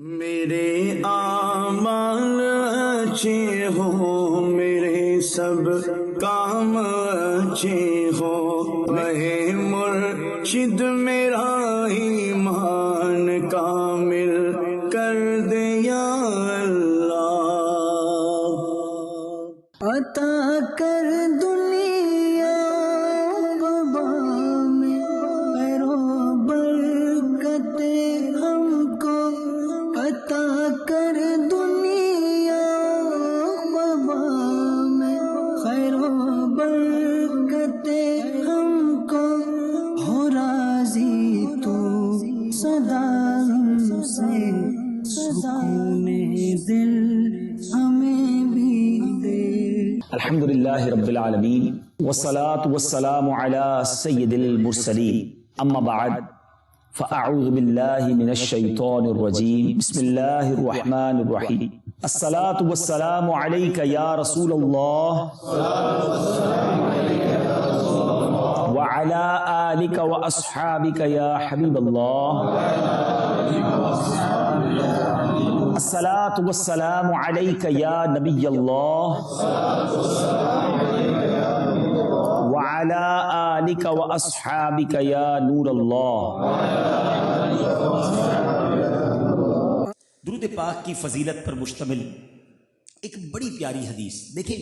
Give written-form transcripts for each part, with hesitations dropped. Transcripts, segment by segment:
میرے اعمال اچھے ہوں، میرے سب کام اچھے ہوں، رہے مرشد میرا ایمان کامل کر دے یا اللہ۔ عطا کر دنیا وبا میں خیر و برکت ہم کو، عطا کر دنیا وبا میں خیر و برکت ہم کو، ہو راضی تو سدا ہم سے، سکون دل ہمیں بھی دے۔ الحمدللہ رب العالمین والصلاة والسلام على سید المرسلین، اما بعد فاعوذ باللہ من الشیطان الرجیم، بسم اللہ الرحمن الرحیم۔ الصلاة والسلام علیک یا رسول اللہ وعلى آلک واصحابک یا حبیب اللہ، الصلاة والسلام علیک یا نبی اللہ وعلى آلک واصحابک یا نور اللہ۔ درود پاک کی فضیلت پر مشتمل ایک بڑی پیاری حدیث دیکھیں۔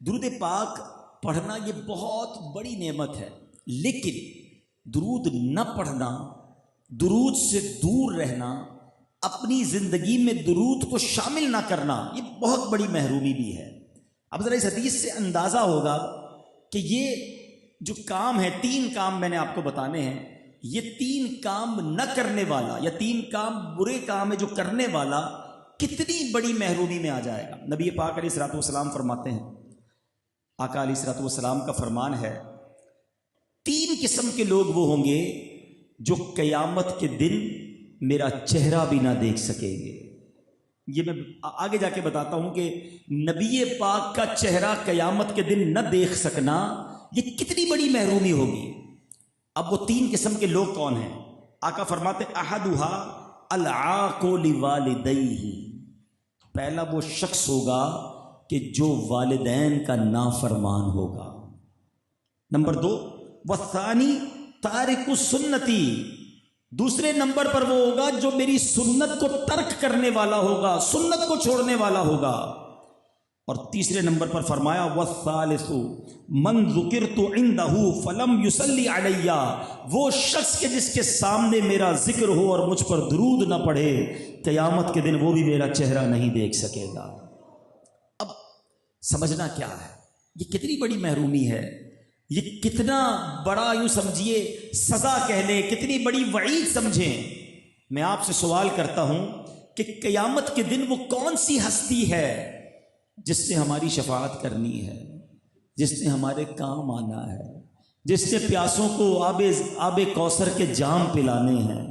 درود پاک پڑھنا یہ بہت بڑی نعمت ہے، لیکن درود نہ پڑھنا، درود سے دور رہنا، اپنی زندگی میں درود کو شامل نہ کرنا، یہ بہت بڑی محرومی بھی ہے۔ اب ذرا اس حدیث سے اندازہ ہوگا کہ یہ جو کام ہے، 3 کام میں نے آپ کو بتانے ہیں، یہ 3 کام نہ کرنے والا یا 3 کام برے کام ہے جو کرنے والا کتنی بڑی محرومی میں آ جائے گا۔ نبی پاک علیہ الصلوۃ والسلام فرماتے ہیں، آقا علیہ الصلوۃ والسلام کا فرمان ہے، 3 قسم کے لوگ وہ ہوں گے جو قیامت کے دن میرا چہرہ بھی نہ دیکھ سکیں گے۔ یہ میں آگے جا کے بتاتا ہوں کہ نبی پاک کا چہرہ قیامت کے دن نہ دیکھ سکنا یہ کتنی بڑی محرومی ہوگی۔ اب وہ 3 قسم کے لوگ کون ہیں؟ آقا فرماتے احدھا العاق لوالدیہ، پہلا وہ شخص ہوگا کہ جو والدین کا نافرمان ہوگا۔ نمبر 2 والثانی تارک سنتی، دوسرے نمبر پر وہ ہوگا جو میری سنت کو ترک کرنے والا ہوگا، سنت کو چھوڑنے والا ہوگا۔ اور تیسرے نمبر پر فرمایا والثالث من ذکرت عندہ فلم یصلی علی، وہ شخص کے جس کے سامنے میرا ذکر ہو اور مجھ پر درود نہ پڑھے، قیامت کے دن وہ بھی میرا چہرہ نہیں دیکھ سکے گا۔ اب سمجھنا کیا ہے، یہ کتنی بڑی محرومی ہے، یہ کتنا بڑا یوں سمجھیے سزا کہہ لیں، کتنی بڑی وعید سمجھیں۔ میں آپ سے سوال کرتا ہوں کہ قیامت کے دن وہ کون سی ہستی ہے جس نے ہماری شفاعت کرنی ہے، جس نے ہمارے کام آنا ہے، جس نے پیاسوں کو آب کوثر کے جام پلانے ہیں،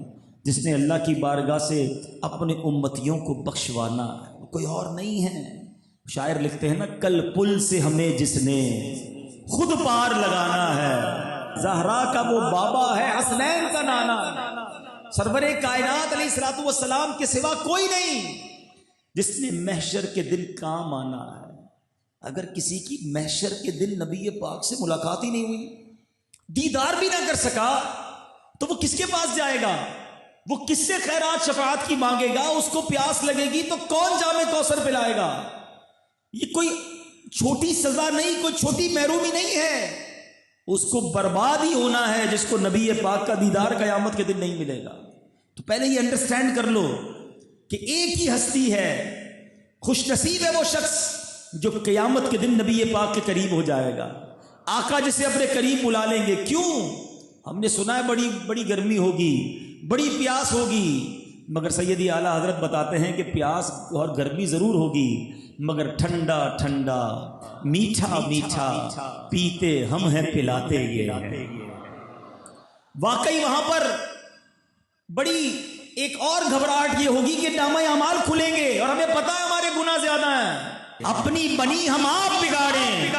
جس نے اللہ کی بارگاہ سے اپنے امتیوں کو بخشوانا ہے، کوئی اور نہیں ہے۔ شاعر لکھتے ہیں نا، کل پل سے ہمیں جس نے خود پار لگانا ہے، زہرا کا وہ بابا ہے، حسنین کا نانا، سرور کائنات علیہ الصلوۃ والسلام کے سوا کوئی نہیں جس نے محشر کے دن کام آنا ہے۔ اگر کسی کی محشر کے دن نبی پاک سے ملاقات ہی نہیں ہوئی، دیدار بھی نہ کر سکا، تو وہ کس کے پاس جائے گا؟ وہ کس سے خیرات شفاعت کی مانگے گا؟ اس کو پیاس لگے گی تو کون جام کوثر پلائے گا؟ یہ کوئی چھوٹی سزا نہیں، کوئی چھوٹی محرومی نہیں ہے، اس کو برباد ہی ہونا ہے جس کو نبی پاک کا دیدار قیامت کے دن نہیں ملے گا۔ تو پہلے یہ انڈرسٹینڈ کر لو کہ ایک ہی ہستی ہے، خوش نصیب ہے وہ شخص جو قیامت کے دن نبی پاک کے قریب ہو جائے گا، آقا جسے اپنے قریب بلا لیں گے۔ کیوں؟ ہم نے سنا ہے بڑی گرمی ہوگی، بڑی پیاس ہوگی، مگر سیدی اعلیٰ حضرت بتاتے ہیں کہ پیاس اور گرمی ضرور ہوگی، مگر ٹھنڈا ٹھنڈا میٹھا میٹھا پیتے ہم ہیں پلاتے یہ ہیں۔ واقعی وہاں پر بڑی ایک اور گھبراہٹ یہ ہوگی کہ نامہ اعمال کھلیں گے اور ہمیں پتہ ہے ہمارے گناہ زیادہ ہیں، اپنی بنی ہم آپ بگاڑیں،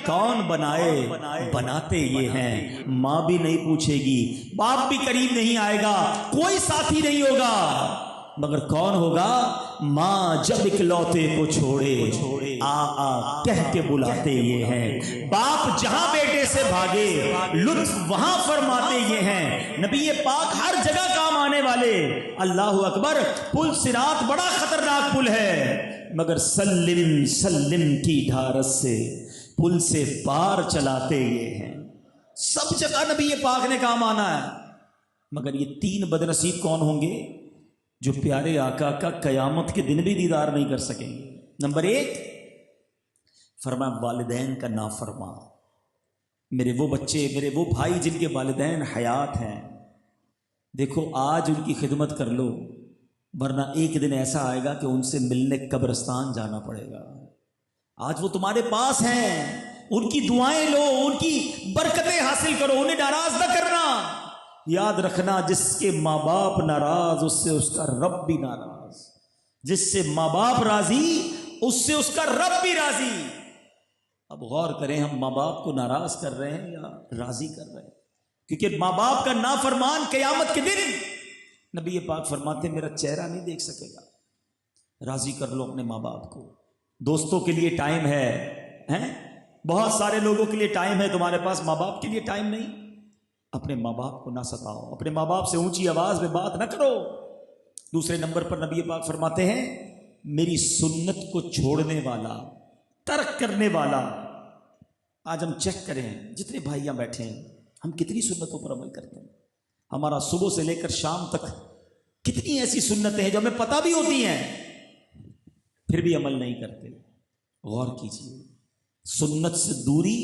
کون بنائے بناتے یہ ہیں، ماں بھی نہیں پوچھے گی، باپ بھی قریب نہیں آئے گا، کوئی ساتھی نہیں ہوگا، مگر کون ہوگا؟ ماں جب اکلوتے کو چھوڑے آ کہہ کے بلاتے یہ ہیں، باپ جہاں بیٹے سے بھاگے لطف وہاں فرماتے یہ ہیں، نبی پاک ہر جگہ کام آنے والے۔ اللہ اکبر، پل صراط بڑا خطرناک پل ہے، مگر سلم سلم کی ڈھارس سے پل سے پار چلاتے یہ ہیں۔ سب جگہ نبی پاک نے کام آنا ہے، مگر یہ تین بدنصیب کون ہوں گے جو پیارے آقا کا قیامت کے دن بھی دیدار نہیں کر سکیں گے؟ نمبر 1، فرمایا والدین کا نافرمان۔ میرے وہ بچے، میرے وہ بھائی جن کے والدین حیات ہیں، دیکھو آج ان کی خدمت کر لو، ورنہ ایک دن ایسا آئے گا کہ ان سے ملنے قبرستان جانا پڑے گا۔ آج وہ تمہارے پاس ہیں، ان کی دعائیں لو، ان کی برکتیں حاصل کرو، انہیں ناراض نہ کرنا۔ یاد رکھنا، جس کے ماں باپ ناراض اس سے اس کا رب بھی ناراض، جس سے ماں باپ راضی اس سے اس کا رب بھی راضی۔ اب غور کریں، ہم ماں باپ کو ناراض کر رہے ہیں یا راضی کر رہے ہیں؟ کیونکہ ماں باپ کا نافرمان قیامت کے دن نبی پاک فرماتے میرا چہرہ نہیں دیکھ سکے گا۔ راضی کر لو اپنے ماں باپ کو۔ دوستوں کے لیے ٹائم ہے، بہت سارے لوگوں کے لیے ٹائم ہے، تمہارے پاس ماں باپ کے لیے ٹائم نہیں۔ اپنے ماں باپ کو نہ ستاؤ، اپنے ماں باپ سے اونچی آواز میں بات نہ کرو۔ دوسرے نمبر پر نبی پاک فرماتے ہیں میری سنت کو چھوڑنے والا، ترک کرنے والا۔ آج ہم چیک کریں، جتنے بھائیاں بیٹھے ہیں، ہم کتنی سنتوں پر عمل کرتے ہیں؟ ہمارا صبح سے لے کر شام تک کتنی ایسی سنتیں ہیں جو ہمیں پتہ بھی ہوتی ہیں پھر بھی عمل نہیں کرتے۔ غور کیجیے، سنت سے دوری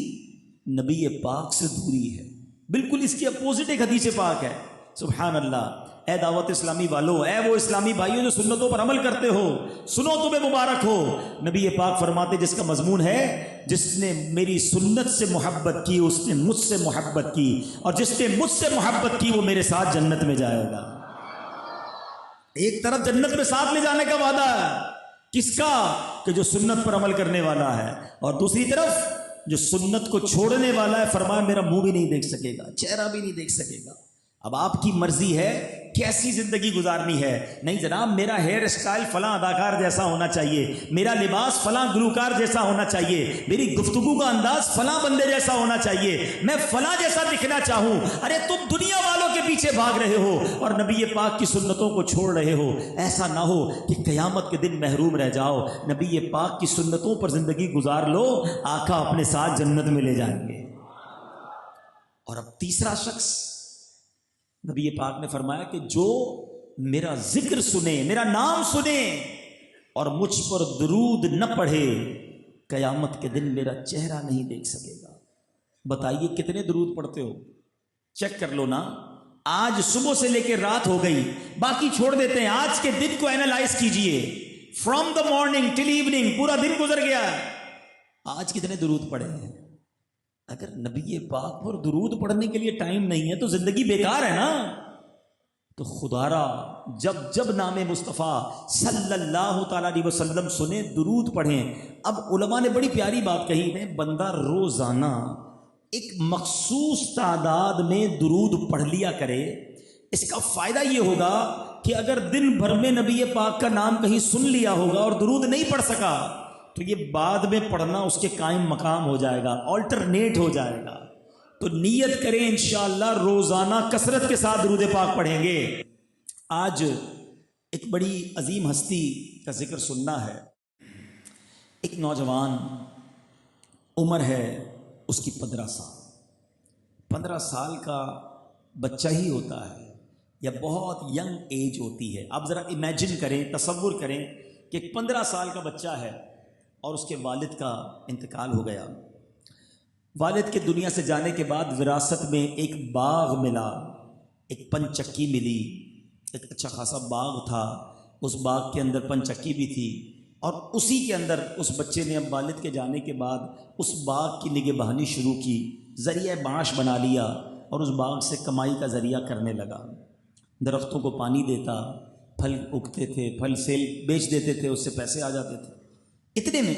نبی پاک سے دوری ہے، بالکل اس کی اپوزٹ ایک حدیث پاک ہے۔ سبحان اللہ۔ اے دعوت اسلامی والو، اے وہ اسلامی بھائیوں جو سنتوں پر عمل کرتے ہو، سنو تمہیں مبارک ہو۔ نبی پاک فرماتے جس کا مضمون ہے جس نے میری سنت سے محبت کی اس نے مجھ سے محبت کی، اور جس نے مجھ سے محبت کی وہ میرے ساتھ جنت میں جائے گا۔ ایک طرف جنت میں ساتھ لے جانے کا وعدہ ہے، کس کا؟ کہ جو سنت پر عمل کرنے والا ہے، اور دوسری طرف جو سنت کو چھوڑنے والا ہے، فرمایا میرا منہ بھی نہیں دیکھ سکے گا، چہرہ بھی نہیں دیکھ سکے گا۔ اب آپ کی مرضی ہے کیسی زندگی گزارنی ہے۔ نہیں جناب، میرا ہیئر اسٹائل فلاں اداکار جیسا ہونا چاہیے، میرا لباس فلاں گلوکار جیسا ہونا چاہیے، میری گفتگو کا انداز فلاں بندے جیسا ہونا چاہیے، میں فلاں جیسا دکھنا چاہوں۔ ارے تم دنیا والوں کے پیچھے بھاگ رہے ہو اور نبی پاک کی سنتوں کو چھوڑ رہے ہو۔ ایسا نہ ہو کہ قیامت کے دن محروم رہ جاؤ۔ نبی پاک کی سنتوں پر زندگی گزار لو، آقا اپنے ساتھ جنت میں لے جائیں گے۔ اور اب تیسرا شخص، نبی پاک نے فرمایا کہ جو میرا ذکر سنے، میرا نام سنے اور مجھ پر درود نہ پڑھے، قیامت کے دن میرا چہرہ نہیں دیکھ سکے گا۔ بتائیے کتنے درود پڑھتے ہو؟ چیک کر لو نا۔ آج صبح سے لے کے رات ہو گئی، باقی چھوڑ دیتے ہیں، آج کے دن کو اینالائز کیجئے۔ From the morning till evening, پورا دن گزر گیا، آج کتنے درود پڑھے ہیں؟ اگر نبی پاک پر درود پڑھنے کے لیے ٹائم نہیں ہے تو زندگی بیکار ہے نا۔ تو خدا را جب جب نام مصطفیٰ صلی اللہ تعالیٰ علیہ وسلم سنے، درود پڑھیں۔ اب علماء نے بڑی پیاری بات کہی ہے، بندہ روزانہ ایک مخصوص تعداد میں درود پڑھ لیا کرے۔ اس کا فائدہ یہ ہوگا کہ اگر دن بھر میں نبی پاک کا نام کہیں سن لیا ہوگا اور درود نہیں پڑھ سکا تو یہ بعد میں پڑھنا اس کے قائم مقام ہو جائے گا، آلٹرنیٹ ہو جائے گا۔ تو نیت کریں انشاءاللہ روزانہ کثرت کے ساتھ درود پاک پڑھیں گے۔ آج ایک بڑی عظیم ہستی کا ذکر سننا ہے۔ ایک نوجوان، عمر ہے اس کی 15 سال۔ 15 سال کا بچہ ہی ہوتا ہے یا بہت ینگ ایج ہوتی ہے۔ آپ ذرا امیجن کریں، تصور کریں کہ ایک 15 سال کا بچہ ہے اور اس کے والد کا انتقال ہو گیا۔ والد کے دنیا سے جانے کے بعد وراثت میں ایک باغ ملا، ایک پن چکی ملی، ایک اچھا خاصا باغ تھا، اس باغ کے اندر پن چکی بھی تھی، اور اسی کے اندر اس بچے نے اب والد کے جانے کے بعد اس باغ کی نگہبانی شروع کی، ذریعہ معاش بنا لیا اور اس باغ سے کمائی کا ذریعہ کرنے لگا۔ درختوں کو پانی دیتا، پھل اگتے تھے، پھل سیل بیچ دیتے تھے، اس سے پیسے آ جاتے تھے۔ اتنے میں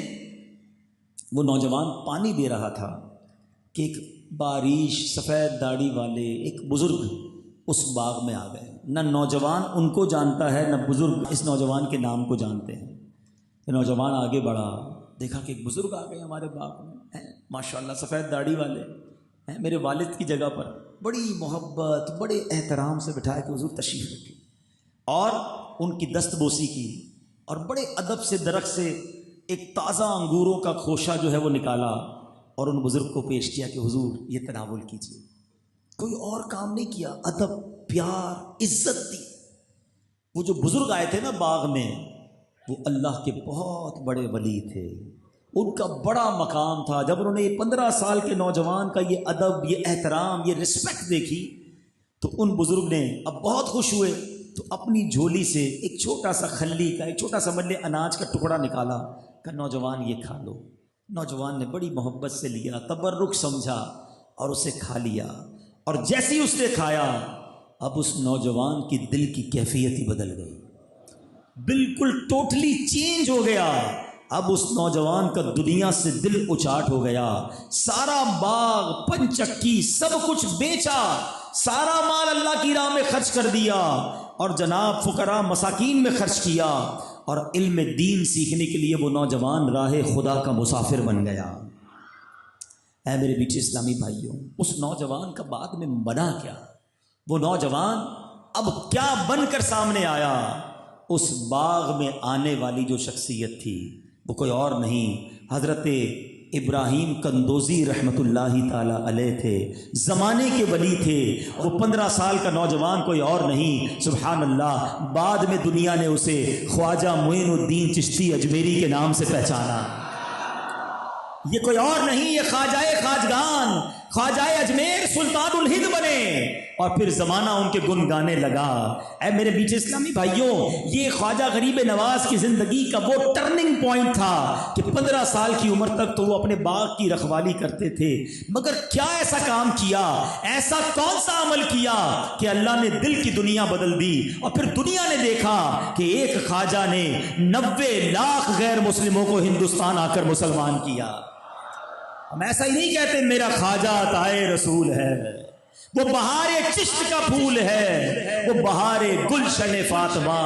وہ نوجوان پانی دے رہا تھا کہ ایک باریش سفید داڑھی والے ایک بزرگ اس باغ میں آ گئے. نہ نوجوان ان کو جانتا ہے، نہ بزرگ اس نوجوان کے نام کو جانتے ہیں. نوجوان آگے بڑھا، دیکھا کہ ایک بزرگ آ گئے ہمارے باغ میں، ماشاء اللہ سفید داڑھی والے ہیں، میرے والد کی جگہ پر بڑی محبت بڑے احترام سے بٹھایا کہ حضور تشریف رکھے، اور ان کی دست بوسی کی، اور بڑے ادب سے درخت سے ایک تازہ انگوروں کا خوشہ جو ہے وہ نکالا اور ان بزرگ کو پیش کیا کہ حضور یہ تناول کیجیے. کوئی اور کام نہیں کیا، ادب، پیار، عزت دی. وہ جو بزرگ آئے تھے نا باغ میں، وہ اللہ کے بہت بڑے ولی تھے، ان کا بڑا مقام تھا. جب انہوں نے یہ 15 سال کے نوجوان کا یہ ادب، یہ احترام، یہ رسپیکٹ دیکھی تو ان بزرگ نے اب بہت خوش ہوئے، تو اپنی جھولی سے ایک چھوٹا سا کھلی کا، ایک چھوٹا سا ملے اناج کا ٹکڑا نکالا کہ نوجوان یہ کھا لو. نوجوان نے بڑی محبت سے لیا، تبرک سمجھا اور اسے کھا لیا. اور جیسے ہی اس نے کھایا، اب اس نوجوان کی دل کی کیفیت ہی بدل گئی، بالکل ٹوٹلی چینج ہو گیا. اب اس نوجوان کا دنیا سے دل اچاٹ ہو گیا. سارا باغ، پنچکی، سب کچھ بیچا، سارا مال اللہ کی راہ میں خرچ کر دیا، اور جناب فقراء مساکین میں خرچ کیا، اور علم دین سیکھنے کے لیے وہ نوجوان راہ خدا کا مسافر بن گیا. اے میرے بیچے اسلامی بھائیوں، اس نوجوان کا بعد میں بنا کیا؟ وہ نوجوان اب کیا بن کر سامنے آیا؟ اس باغ میں آنے والی جو شخصیت تھی وہ کوئی اور نہیں، حضرت ابراہیم کندوزی رحمۃ اللہ تعالی علیہ تھے. زمانے کے ولی تھے. وہ 15 سال کا نوجوان کوئی اور نہیں، سبحان اللہ. بعد میں دنیا نے اسے خواجہ معین الدین چشتی اجمیری کے نام سے پہچانا. یہ کوئی اور نہیں، یہ خواجہ خواجگان، خواجہ اجمیر سلطان الہند بنے، اور پھر زمانہ ان کے گن گانے لگا. اے میرے بیچے اسلامی بھائیوں، یہ خواجہ غریب نواز کی زندگی کا وہ ٹرننگ پوائنٹ تھا کہ 15 سال کی عمر تک تو وہ اپنے باغ کی رکھوالی کرتے تھے، مگر کیا ایسا کام کیا، ایسا کون سا عمل کیا کہ اللہ نے دل کی دنیا بدل دی. اور پھر دنیا نے دیکھا کہ ایک خواجہ نے 90 لاکھ غیر مسلموں کو ہندوستان آ کر مسلمان کیا. ہم ایسا ہی نہیں کہتے میرا خواجہ عطائے رسول ہے، وہ بہار چشت کا پھول ہے، وہ بہار گلشن فاطمہ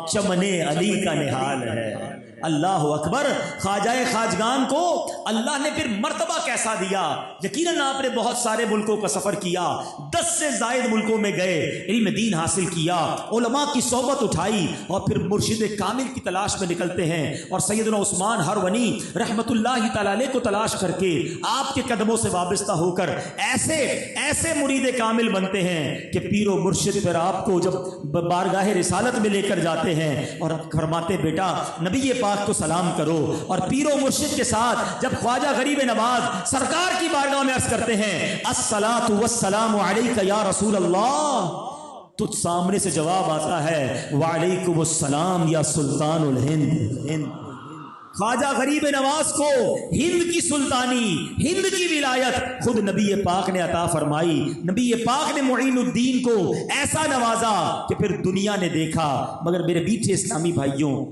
چمن علی کا نہال ہے. اللہ اکبر. خواجہ خواجگان کو اللہ نے پھر مرتبہ کیسا دیا. یقیناً آپ نے بہت سارے ملکوں کا سفر کیا، 10 سے زائد ملکوں میں گئے، علم دین حاصل کیا، علماء کی صحبت اٹھائی، اور پھر مرشد کامل کی تلاش میں نکلتے ہیں. اور سیدنا عثمان ہرونی رحمت اللہ تعالی علیہ کو تلاش کر کے آپ کے قدموں سے وابستہ ہو کر ایسے مرید کامل بنتے ہیں کہ پیر و مرشد پھر آپ کو جب بارگاہ رسالت میں لے کر جاتے ہیں اور اب فرماتے بیٹا نبی پاک کو سلام کرو. اور پیر و مرشد کے ساتھ جب خواجہ غریب نواز سرکار کی بارگاہ میں عرض کرتے ہیں الصلاۃ والسلام علیک یا رسول اللہ، تو سامنے سے جواب آتا ہے وعلیکم السلام یا سلطان الہند. خواجہ غریب نواز کو ہند کی سلطانی، ہند کی ولایت خود نبی پاک نے عطا فرمائی. نبی پاک نے معین الدین کو ایسا نوازا کہ پھر دنیا نے دیکھا. مگر میرے بیٹھے اسلامی بھائیوں،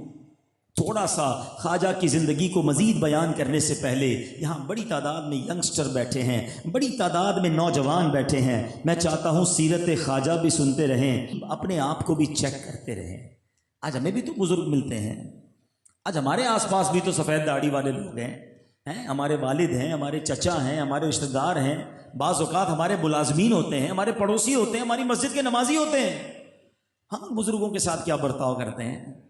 تھوڑا سا خواجہ کی زندگی کو مزید بیان کرنے سے پہلے یہاں بڑی تعداد میں ینگسٹر بیٹھے ہیں، بڑی تعداد میں نوجوان بیٹھے ہیں. میں چاہتا ہوں سیرت خواجہ بھی سنتے رہیں، اپنے آپ کو بھی چیک کرتے رہیں. آج ہمیں بھی تو بزرگ ملتے ہیں، آج ہمارے آس پاس بھی تو سفید داڑھی والے لوگ ہیں، ہمارے والد ہیں، ہمارے چچا ہیں، ہمارے رشتہ دار ہیں، بعض اوقات ہمارے ملازمین ہوتے ہیں، ہمارے پڑوسی ہوتے ہیں، ہماری مسجد کے نمازی ہوتے ہیں. ہم بزرگوں کے ساتھ کیا برتاؤ کرتے ہیں؟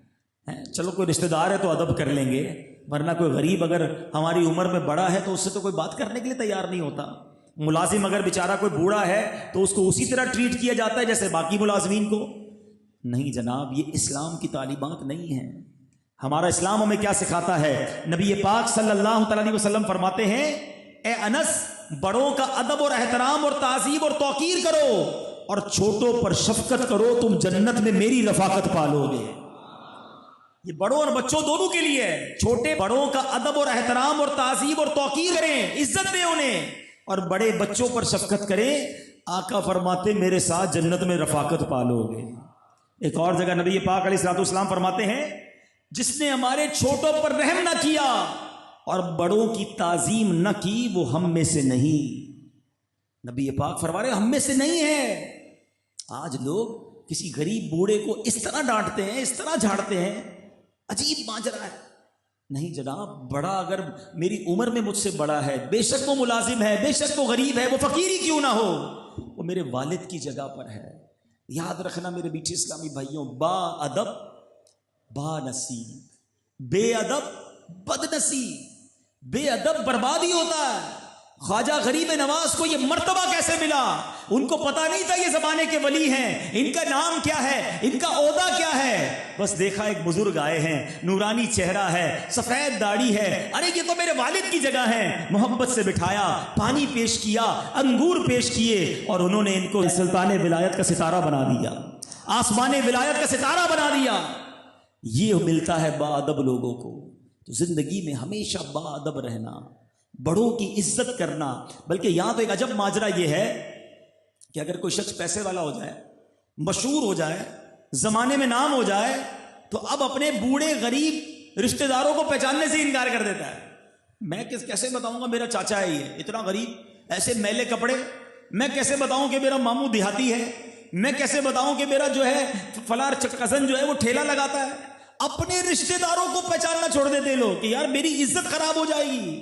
چلو کوئی رشتہ دار ہے تو ادب کر لیں گے، ورنہ کوئی غریب اگر ہماری عمر میں بڑا ہے تو اس سے تو کوئی بات کرنے کے لیے تیار نہیں ہوتا. ملازم اگر بیچارہ کوئی بوڑھا ہے تو اس کو اسی طرح ٹریٹ کیا جاتا ہے جیسے باقی ملازمین کو. نہیں جناب، یہ اسلام کی تعلیمات نہیں ہیں. ہمارا اسلام ہمیں کیا سکھاتا ہے؟ نبی پاک صلی اللہ علیہ وسلم فرماتے ہیں اے انس، بڑوں کا ادب اور احترام اور تعظیم اور توقیر کرو، اور چھوٹوں پر شفقت کرو، تم جنت میں میری رفاقت پالو گے. یہ بڑوں اور بچوں دونوں کے لیے ہے. چھوٹے بڑوں کا ادب اور احترام اور تعظیم اور توقیر کریں، عزت دیں انہیں، اور بڑے بچوں پر شفقت کریں. آقا فرماتے میرے ساتھ جنت میں رفاقت پالو گے. ایک اور جگہ نبی پاک علیہ الصلوۃ والسلام فرماتے ہیں جس نے ہمارے چھوٹوں پر رحم نہ کیا اور بڑوں کی تعظیم نہ کی وہ ہم میں سے نہیں. نبی پاک فرما رہے ہم میں سے نہیں ہے. آج لوگ کسی غریب بوڑھے کو اس طرح ڈانٹتے ہیں، اس طرح جھاڑتے ہیں، عجیب ماجرا ہے۔ نہیں جناب، بڑا اگر میری عمر میں مجھ سے بڑا ہے، بے شک وہ ملازم ہے، بے شک وہ غریب ہے، وہ فقیر ہی کیوں نہ ہو، وہ میرے والد کی جگہ پر ہے۔ یاد رکھنا میرے میٹھے اسلامی بھائیوں، با ادب با نصیب، بے ادب بد نصیب، بے ادب بربادی ہوتا ہے۔ خواجہ غریب نواز کو یہ مرتبہ کیسے ملا؟ ان کو پتا نہیں تھا یہ زمانے کے ولی ہیں، ان کا نام کیا ہے، ان کا عہدہ کیا ہے، بس دیکھا ایک بزرگ آئے ہیں، نورانی چہرہ ہے، سفید داڑھی ہے، ارے یہ تو میرے والد کی جگہ ہے، محبت سے بٹھایا، پانی پیش کیا، انگور پیش کیے، اور انہوں نے ان کو سلطان ولایت کا ستارہ بنا دیا، آسمان ولایت کا ستارہ بنا دیا۔ یہ ملتا ہے با ادب لوگوں کو۔ تو زندگی میں ہمیشہ با ادب رہنا، بڑوں کی عزت کرنا۔ بلکہ یہاں تو ایک عجب ماجرا یہ ہے کہ اگر کوئی شخص پیسے والا ہو جائے، مشہور ہو جائے، زمانے میں نام ہو جائے، تو اب اپنے بوڑھے غریب رشتہ داروں کو پہچاننے سے انکار کر دیتا ہے۔ میں کیسے بتاؤں گا میرا چاچا ہے، یہ اتنا غریب، ایسے میلے کپڑے، میں کیسے بتاؤں کہ میرا ماموں دیہاتی ہے، میں کیسے بتاؤں کہ میرا جو ہے فلاں کزن جو ہے وہ ٹھیلا لگاتا ہے۔ اپنے رشتہ داروں کو پہچاننا چھوڑ دیتے لوگ کہ یار میری عزت خراب ہو جائے گی۔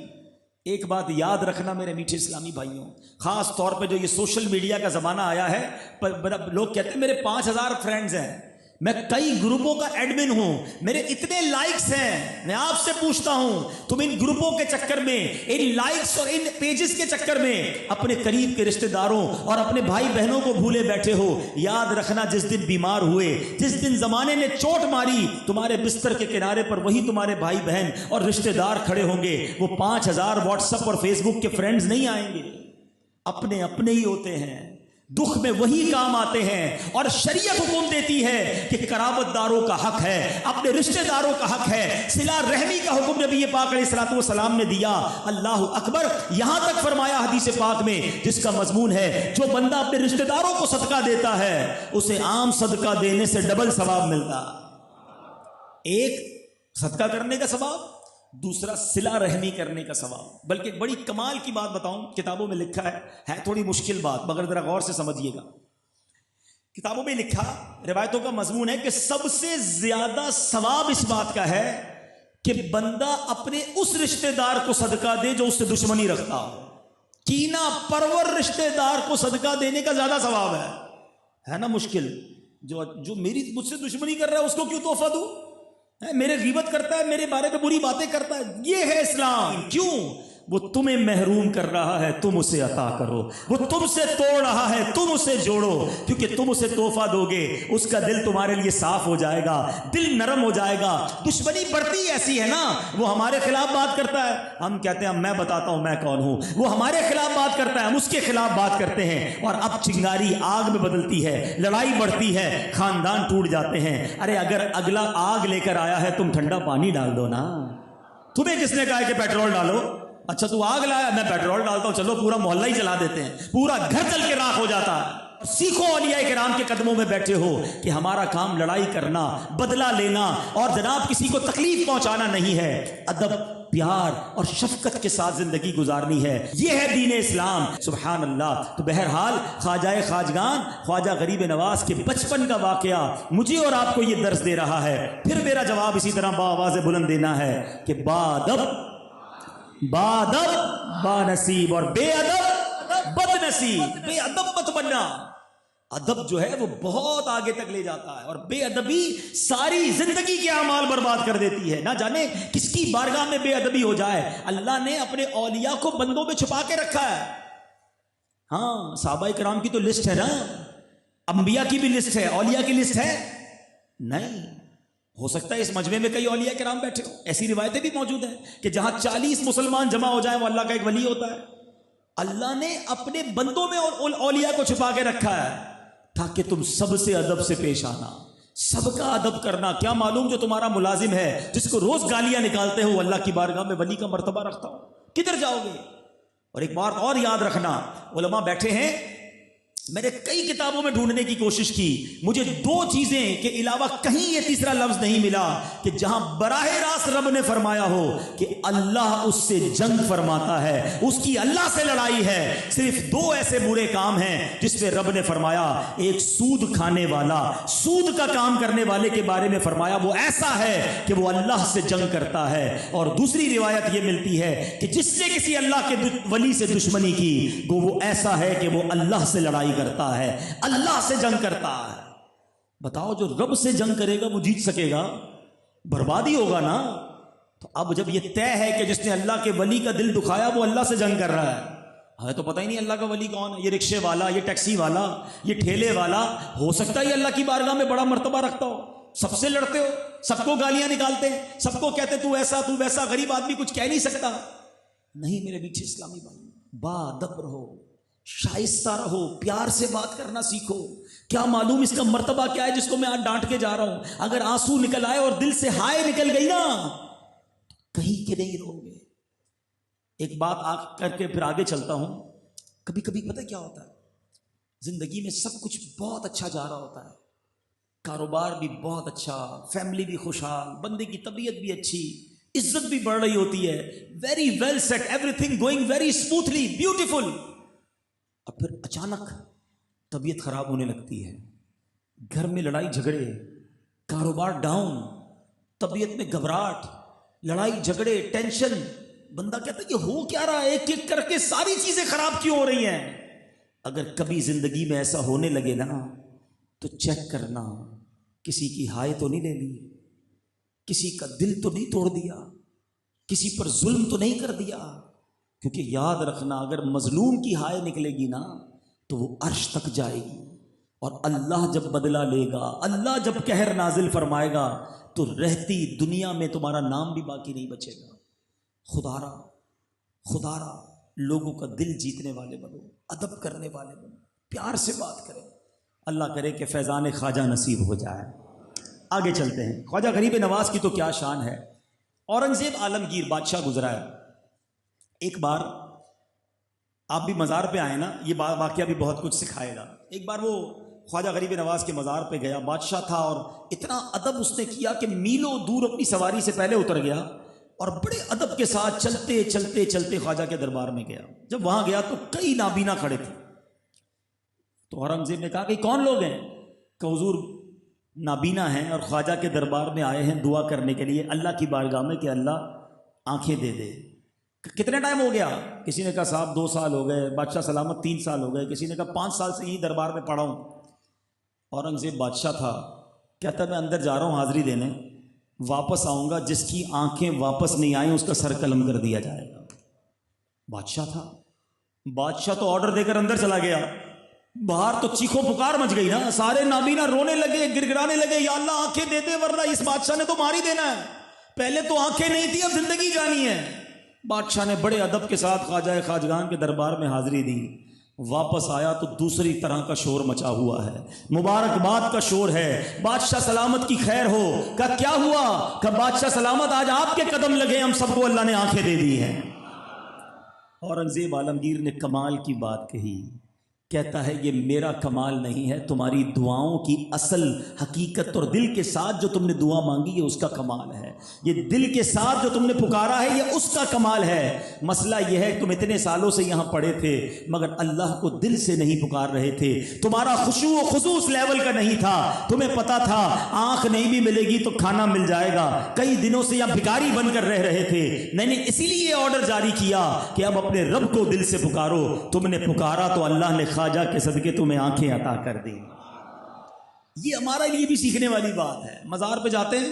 ایک بات یاد رکھنا میرے میٹھے اسلامی بھائیوں، خاص طور پہ جو یہ سوشل میڈیا کا زمانہ آیا ہے، لوگ کہتے ہیں میرے 5000 فرینڈز ہیں، میں کئی گروپوں کا ایڈمن ہوں، میرے اتنے لائکس ہیں۔ میں آپ سے پوچھتا ہوں، تم ان گروپوں کے چکر میں، ان لائکس اور ان پیجز کے چکر میں اپنے قریب کے رشتہ داروں اور اپنے بھائی بہنوں کو بھولے بیٹھے ہو۔ یاد رکھنا جس دن بیمار ہوئے، جس دن زمانے نے چوٹ ماری، تمہارے بستر کے کنارے پر وہی تمہارے بھائی بہن اور رشتہ دار کھڑے ہوں گے۔ وہ 5000 واٹس ایپ اور فیس بک کے فرینڈز نہیں آئیں گے، اپنے اپنے ہی ہوتے ہیں، دکھ میں وہی کام آتے ہیں۔ اور شریعت حکم دیتی ہے کہ قرابت داروں کا حق ہے، اپنے رشتہ داروں کا حق ہے، صلہ رحمی کا حکم نبی پاک علیہ الصلوۃ والسلام نے دیا۔ اللہ اکبر، یہاں تک فرمایا حدیث پاک میں، جس کا مضمون ہے جو بندہ اپنے رشتہ داروں کو صدقہ دیتا ہے اسے عام صدقہ دینے سے ڈبل ثواب ملتا۔ ایک صدقہ کرنے کا ثواب، دوسرا صلہ رحمی کرنے کا ثواب۔ بلکہ ایک بڑی کمال کی بات بتاؤں، کتابوں میں لکھا ہے تھوڑی مشکل بات مگر ذرا غور سے سمجھیے گا۔ کتابوں میں لکھا، روایتوں کا مضمون ہے کہ سب سے زیادہ ثواب اس بات کا ہے کہ بندہ اپنے اس رشتہ دار کو صدقہ دے جو اس سے دشمنی رکھتا ہو۔ کینہ پرور رشتہ دار کو صدقہ دینے کا زیادہ ثواب ہے نا مشکل۔ جو مجھ سے دشمنی کر رہا ہے اس کو کیوں تحفہ دوں؟ میرے غیبت کرتا ہے، میرے بارے میں بری باتیں کرتا ہے، یہ ہے اسلام۔ کیوں؟ وہ تمہیں محروم کر رہا ہے، تم اسے عطا کرو۔ وہ تم سے توڑ رہا ہے، تم اسے جوڑو، کیونکہ تم اسے تحفہ دو گے، اس کا دل تمہارے لیے صاف ہو جائے گا، دل نرم ہو جائے گا۔ دشمنی بڑھتی ایسی ہے نا، وہ ہمارے خلاف بات کرتا ہے، ہم کہتے ہیں میں بتاتا ہوں میں کون ہوں، وہ ہمارے خلاف بات کرتا ہے، ہم اس کے خلاف بات کرتے ہیں، اور اب چنگاری آگ میں بدلتی ہے، لڑائی بڑھتی ہے، خاندان ٹوٹ جاتے ہیں۔ ارے اگر اگلا آگ لے کر آیا ہے تم ٹھنڈا پانی ڈال دو نا۔ تمہیں کس نے کہا ہے کہ پیٹرول ڈالو؟ اچھا تو آگ لایا، میں پیٹرول ڈالتا ہوں، چلو پورا محلہ ہی جلا دیتے ہیں، پورا گھر جل کے راکھ ہو جاتا ہے۔ سیکھو اولیاء کرام کے قدموں میں بیٹھے ہو کہ ہمارا کام لڑائی کرنا، بدلہ لینا اور جناب کسی کو تکلیف پہنچانا نہیں ہے۔ ادب، پیار اور شفقت کے ساتھ زندگی گزارنی ہے، یہ ہے دین اسلام۔ سبحان اللہ۔ تو بہرحال خواجہ خواجگان خواجہ غریب نواز کے بچپن کا واقعہ مجھے اور آپ کو یہ درس دے رہا ہے۔ پھر میرا جواب اسی طرح باآواز بلند دینا ہے کہ بادب با نصیب اور بے ادب بد نصیب۔ بے ادب مت بننا۔ ادب جو ہے وہ بہت آگے تک لے جاتا ہے، اور بے ادبی ساری زندگی کے اعمال برباد کر دیتی ہے۔ نہ جانے کس کی بارگاہ میں بے ادبی ہو جائے۔ اللہ نے اپنے اولیاء کو بندوں میں چھپا کے رکھا ہے۔ ہاں، صحابہ کرام کی تو لسٹ ہے نا، انبیاء کی بھی لسٹ ہے، اولیاء کی لسٹ ہے نہیں؟ ہو سکتا ہے اس مجمع میں کئی اولیاء کرام بیٹھے ہو، ایسی روایتیں بھی موجود ہیں کہ جہاں 40 مسلمان جمع ہو جائیں وہ اللہ کا ایک ولی ہوتا ہے۔ اللہ نے اپنے بندوں میں اولیاء کو چھپا کے رکھا ہے تاکہ تم سب سے ادب سے پیش آنا، سب کا ادب کرنا۔ کیا معلوم جو تمہارا ملازم ہے جس کو روز گالیاں نکالتے ہو اللہ کی بارگاہ میں ولی کا مرتبہ رکھتا ہو، کدھر جاؤ گے؟ اور ایک بات اور یاد رکھنا، علماء بیٹھے ہیں، میں نے کئی کتابوں میں ڈھونڈنے کی کوشش کی، مجھے 2 چیزیں کے علاوہ کہیں یہ تیسرا لفظ نہیں ملا کہ جہاں براہ راست رب نے فرمایا ہو کہ اللہ اس سے جنگ فرماتا ہے، اس کی اللہ سے لڑائی ہے۔ صرف 2 ایسے برے کام ہیں جس پہ رب نے فرمایا، ایک سود کھانے والا، سود کا کام کرنے والے کے بارے میں فرمایا وہ ایسا ہے کہ وہ اللہ سے جنگ کرتا ہے، اور دوسری روایت یہ ملتی ہے کہ جس نے کسی اللہ کے ولی سے دشمنی کی وہ ایسا ہے کہ وہ اللہ سے لڑائی کرتا ہے، اللہ سے جنگ کرتا ہے۔ بتاؤ جو رب سے جنگ کرے گا وہ جیت سکے گا؟ بربادی ہوگا نا۔ تو اب جب یہ طے ہے کہ جس نے اللہ کے ولی کا دل دکھایا وہ اللہ سے جنگ کر رہا ہے، ہمیں تو پتہ ہی نہیں اللہ کا ولی کون ہے، یہ رکشے والا، یہ ٹیکسی والا، یہ ٹھیلے والا، ہو سکتا ہے یہ اللہ کی بارگاہ میں بڑا مرتبہ رکھتا ہو، سب سے لڑتے ہو، سب کو گالیاں نکالتے ہیں، سب کو کہتے تو ایسا تو ویسا، غریب آدمی کچھ کہہ نہیں سکتا۔ نہیں میرے میٹھے اسلامی بھائی، باادب رہو، شائستہ رہو، پیار سے بات کرنا سیکھو۔ کیا معلوم اس کا مرتبہ کیا ہے جس کو میں آج ڈانٹ کے جا رہا ہوں، اگر آنسو نکل آئے اور دل سے ہائے نکل گئی نا تو کہیں کے نہیں رہو گے۔ ایک بات کر کے پھر آگے چلتا ہوں۔ کبھی کبھی پتہ کیا ہوتا ہے، زندگی میں سب کچھ بہت اچھا جا رہا ہوتا ہے، کاروبار بھی بہت اچھا، فیملی بھی خوشحال، بندے کی طبیعت بھی اچھی، عزت بھی بڑھ رہی ہوتی ہے، very well set, everything going very smoothly, beautiful. اور پھر اچانک طبیعت خراب ہونے لگتی ہے، گھر میں لڑائی جھگڑے، کاروبار ڈاؤن، طبیعت میں گھبراہٹ، لڑائی جھگڑے، ٹینشن۔ بندہ کہتا ہے کہ ہو کیا رہا ہے، ایک ایک کر کے ساری چیزیں خراب کیوں ہو رہی ہیں؟ اگر کبھی زندگی میں ایسا ہونے لگے نا تو چیک کرنا، کسی کی ہائے تو نہیں لے لی، کسی کا دل تو نہیں توڑ دیا، کسی پر ظلم تو نہیں کر دیا۔ کیونکہ یاد رکھنا، اگر مظلوم کی ہائے نکلے گی نا تو وہ عرش تک جائے گی، اور اللہ جب بدلہ لے گا، اللہ جب قہر نازل فرمائے گا تو رہتی دنیا میں تمہارا نام بھی باقی نہیں بچے گا۔ خدا را لوگوں کا دل جیتنے والے بنو، ادب کرنے والے بنو، پیار سے بات کریں۔ اللہ کرے کہ فیضان خواجہ نصیب ہو جائے۔ آگے چلتے ہیں۔ خواجہ غریب نواز کی تو کیا شان ہے۔ اورنگزیب عالمگیر بادشاہ گزرا ہے۔ ایک بار آپ بھی مزار پہ آئے نا، یہ واقعہ بھی بہت کچھ سکھائے گا۔ ایک بار وہ خواجہ غریب نواز کے مزار پہ گیا، بادشاہ تھا، اور اتنا ادب اس نے کیا کہ میلوں دور اپنی سواری سے پہلے اتر گیا اور بڑے ادب کے ساتھ چلتے چلتے چلتے خواجہ کے دربار میں گیا۔ جب وہاں گیا تو کئی نابینا کھڑے تھے۔ تو اورنگزیب نے کہا کہ کون لوگ ہیں؟ کہ حضور نابینا ہیں اور خواجہ کے دربار میں آئے ہیں دعا کرنے کے لیے اللہ کی بارگاہ میں کہ اللہ آنکھیں دے دے۔ کتنے ٹائم ہو گیا؟ کسی نے کہا صاحب 2 سال ہو گئے، بادشاہ سلامت 3 سال ہو گئے، کسی نے کہا 5 سال سے یہی دربار میں پڑا ہوں۔ اورنگزیب بادشاہ تھا، کہتا میں اندر جا رہا ہوں حاضری دینے، واپس آؤں گا، جس کی آنکھیں واپس نہیں آئیں اس کا سر قلم کر دیا جائے گا۔ بادشاہ تھا، بادشاہ تو آرڈر دے کر اندر چلا گیا، باہر تو چیخو پکار مچ گئی نا، سارے نابینا رونے لگے، گڑگڑانے لگے، یا اللہ آنکھیں دے دے ورنہ اس بادشاہ نے تو مار ہی دینا ہے، پہلے تو آنکھیں نہیں تھی اب زندگی جانی ہے۔ بادشاہ نے بڑے ادب کے ساتھ خواجہ خواجگان کے دربار میں حاضری دی، واپس آیا تو دوسری طرح کا شور مچا ہوا ہے، مبارکباد کا شور ہے، بادشاہ سلامت کی خیر ہو۔ کہا کیا ہوا؟ کہا بادشاہ سلامت آج آپ کے قدم لگے، ہم سب کو اللہ نے آنکھیں دے دی ہیں۔ اورنگزیب عالمگیر نے کمال کی بات کہی، کہتا ہے یہ میرا کمال نہیں ہے، تمہاری دعاؤں کی اصل حقیقت اور دل کے ساتھ جو تم نے دعا مانگی یہ اس کا کمال ہے، یہ دل کے ساتھ جو تم نے پکارا ہے یہ اس کا کمال ہے۔ مسئلہ یہ ہے تم اتنے سالوں سے یہاں پڑے تھے مگر اللہ کو دل سے نہیں پکار رہے تھے، تمہارا خشوع و خضوع اس لیول کا نہیں تھا، تمہیں پتا تھا آنکھ نہیں بھی ملے گی تو کھانا مل جائے گا، کئی دنوں سے یہاں بھکاری بن کر رہ رہے تھے، میں نے اسی لیے یہ آرڈر جاری کیا کہ اب اپنے رب کو دل سے پکارو، تم نے پکارا تو اللہ نے خواجہ کے صدقے تمہیں آنکھیں عطا کر دی۔ یہ ہمارے لیے بھی سیکھنے والی بات ہے۔ مزار پہ جاتے ہیں،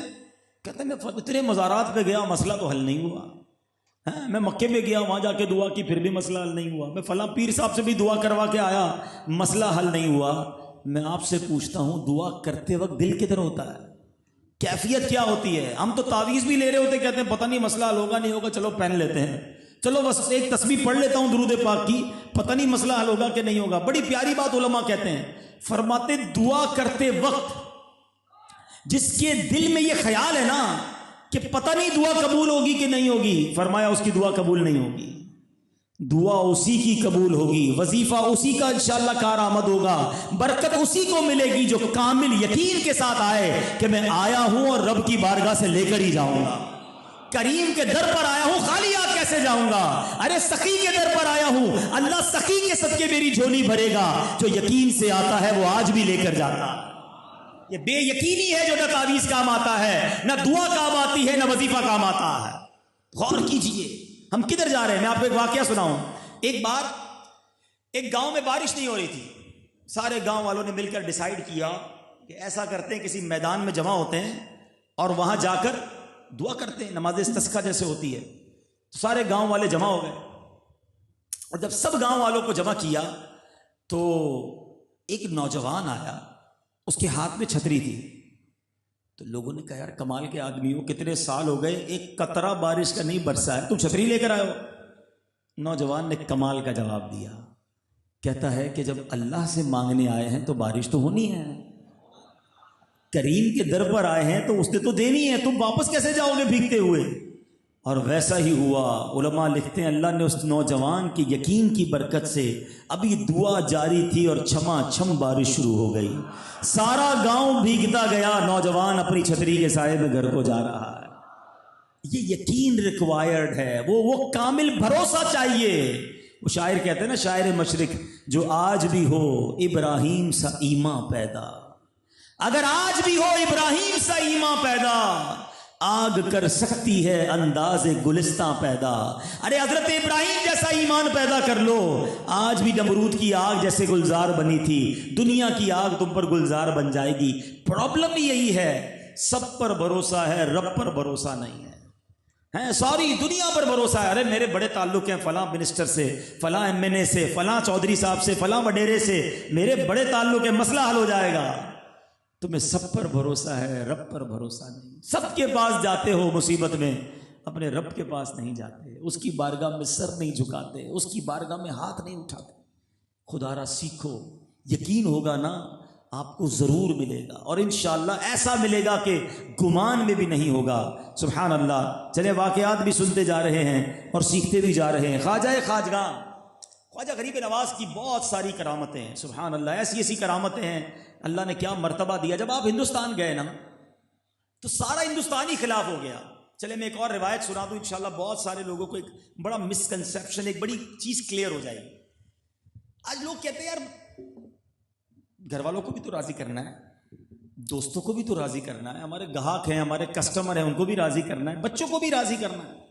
کہتے ہیں میں اتنے مزارات پہ گیا مسئلہ تو حل نہیں ہوا، میں مکے میں گیا وہاں جا کے دعا کی پھر بھی مسئلہ حل نہیں ہوا، میں فلاں پیر صاحب سے بھی دعا کروا کے آیا مسئلہ حل نہیں ہوا۔ میں آپ سے پوچھتا ہوں دعا کرتے وقت دل کدھر ہوتا ہے؟ کیفیت کیا ہوتی ہے؟ ہم تو تعویذ بھی لے رہے ہوتے، کہتے ہیں پتہ نہیں مسئلہ حل ہوگا نہیں ہوگا، چلو پہن لیتے ہیں، چلو بس ایک تسبیح پڑھ لیتا ہوں درود پاک کی، پتہ نہیں مسئلہ حل ہوگا کہ نہیں ہوگا۔ بڑی پیاری بات علماء کہتے ہیں، فرماتے دعا کرتے وقت جس کے دل میں یہ خیال ہے نا کہ پتہ نہیں دعا قبول ہوگی کہ نہیں ہوگی، فرمایا اس کی دعا قبول نہیں ہوگی۔ دعا اسی کی قبول ہوگی، وظیفہ اسی کا انشاءاللہ کارآمد ہوگا، برکت اسی کو ملے گی جو کامل یقین کے ساتھ آئے کہ میں آیا ہوں اور رب کی بارگاہ سے لے کر ہی جاؤں گا، کریم کے در پر آیا ہوں، خالی ہاتھ کیسے جاؤں گا؟ ارے سخی کے در پر آیا ہوں، اللہ سخی کے صدقے میری جھولی بھرے گا۔ جو یقین سے آتا ہے وہ آج بھی لے کر جاتا۔ یہ بے یقینی ہے جو نہ تعویذ کام آتا ہے، نہ دعا کام آتی ہے، نہ وظیفہ کام آتا ہے۔ غور کیجئے ہم کدھر جا رہے ہیں۔ میں آپ کو ایک واقعہ سناؤں۔ ایک بار ایک گاؤں میں بارش نہیں ہو رہی تھی، سارے گاؤں والوں نے مل کر ڈیسائیڈ کیا کہ ایسا کرتے ہیں، کسی میدان میں جمع ہوتے ہیں اور وہاں جا کر دعا کرتے ہیں، نماز استسقا جیسے ہوتی ہے۔ تو سارے گاؤں والے جمع ہو گئے، اور جب سب گاؤں والوں کو جمع کیا تو ایک نوجوان آیا، اس کے ہاتھ میں چھتری تھی۔ تو لوگوں نے کہا یار کمال کے آدمی ہو، کتنے سال ہو گئے ایک قطرہ بارش کا نہیں برسا ہے، تم چھتری لے کر آئے ہو۔ نوجوان نے کمال کا جواب دیا، کہتا ہے کہ جب اللہ سے مانگنے آئے ہیں تو بارش تو ہونی ہے، کریم کے در پر آئے ہیں تو اس نے تو دینی ہے، تم واپس کیسے جاؤ گے بھیگتے ہوئے؟ اور ویسا ہی ہوا۔ علماء لکھتے ہیں اللہ نے اس نوجوان کی یقین کی برکت سے ابھی دعا جاری تھی اور چھما چھم بارش شروع ہو گئی، سارا گاؤں بھیگتا گیا، نوجوان اپنی چھتری کے سائے میں گھر کو جا رہا ہے۔ یہ یقین ریکوائرڈ ہے، وہ کامل بھروسہ چاہیے۔ وہ شاعر کہتے ہیں نا، شاعر مشرق، جو آج بھی ہو ابراہیم سا ایمان پیدا، اگر آج بھی ہو ابراہیم سا ایمان پیدا، آگ کر سکتی ہے انداز گلستان پیدا۔ ارے حضرت ابراہیم جیسا ایمان پیدا کر لو، آج بھی نمرود کی آگ جیسے گلزار بنی تھی، دنیا کی آگ تم پر گلزار بن جائے گی۔ پرابلم یہی ہے، سب پر بھروسہ ہے، رب پر بھروسہ نہیں ہے، ساری دنیا پر بھروسہ ہے۔ ارے میرے بڑے تعلق ہیں فلاں منسٹر سے، فلاں ایم این اے سے، فلاں چودھری صاحب سے، فلاں وڈیرے سے، میرے بڑے تعلق ہیں، مسئلہ حل ہو جائے گا۔ تمہیں سب پر بھروسہ ہے، رب پر بھروسہ نہیں۔ سب کے پاس جاتے ہو مصیبت میں، اپنے رب کے پاس نہیں جاتے، اس کی بارگاہ میں سر نہیں جھکاتے، اس کی بارگاہ میں ہاتھ نہیں اٹھاتے۔ خدا را سیکھو، یقین ہوگا نا آپ کو ضرور ملے گا، اور انشاءاللہ ایسا ملے گا کہ گمان میں بھی نہیں ہوگا۔ سبحان اللہ۔ چلے واقعات بھی سنتے جا رہے ہیں اور سیکھتے بھی جا رہے ہیں۔ خواجہ غریب نواز کی بہت ساری کرامتیں ہیں، سبحان اللہ، ایسی ایسی کرامتیں ہیں، اللہ نے کیا مرتبہ دیا۔ جب آپ ہندوستان گئے نا تو سارا ہندوستان ہی خلاف ہو گیا۔ چلے میں ایک اور روایت سنا دوں، انشاءاللہ بہت سارے لوگوں کو ایک بڑا مسکنسیپشن، ایک بڑی چیز کلیئر ہو جائے گی۔ آج لوگ کہتے ہیں یار گھر والوں کو بھی تو راضی کرنا ہے، دوستوں کو بھی تو راضی کرنا ہے، ہمارے گاہک ہیں، ہمارے کسٹمر ہیں، ان کو بھی راضی کرنا ہے، بچوں کو بھی راضی کرنا ہے۔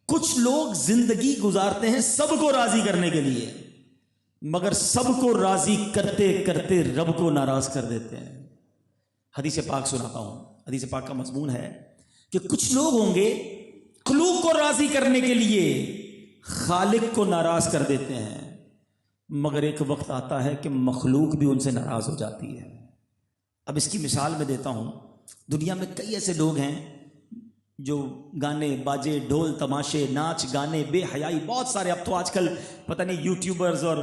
کچھ لوگ زندگی گزارتے ہیں سب کو راضی کرنے کے لیے، مگر سب کو راضی کرتے کرتے رب کو ناراض کر دیتے ہیں۔ حدیث پاک سناتا ہوں، حدیث پاک کا مضمون ہے کہ کچھ لوگ ہوں گے مخلوق کو راضی کرنے کے لیے خالق کو ناراض کر دیتے ہیں، مگر ایک وقت آتا ہے کہ مخلوق بھی ان سے ناراض ہو جاتی ہے۔ اب اس کی مثال میں دیتا ہوں، دنیا میں کئی ایسے لوگ ہیں جو گانے باجے ڈھول تماشے ناچ گانے بے حیائی بہت سارے، اب تو آج کل پتہ نہیں یوٹیوبرز اور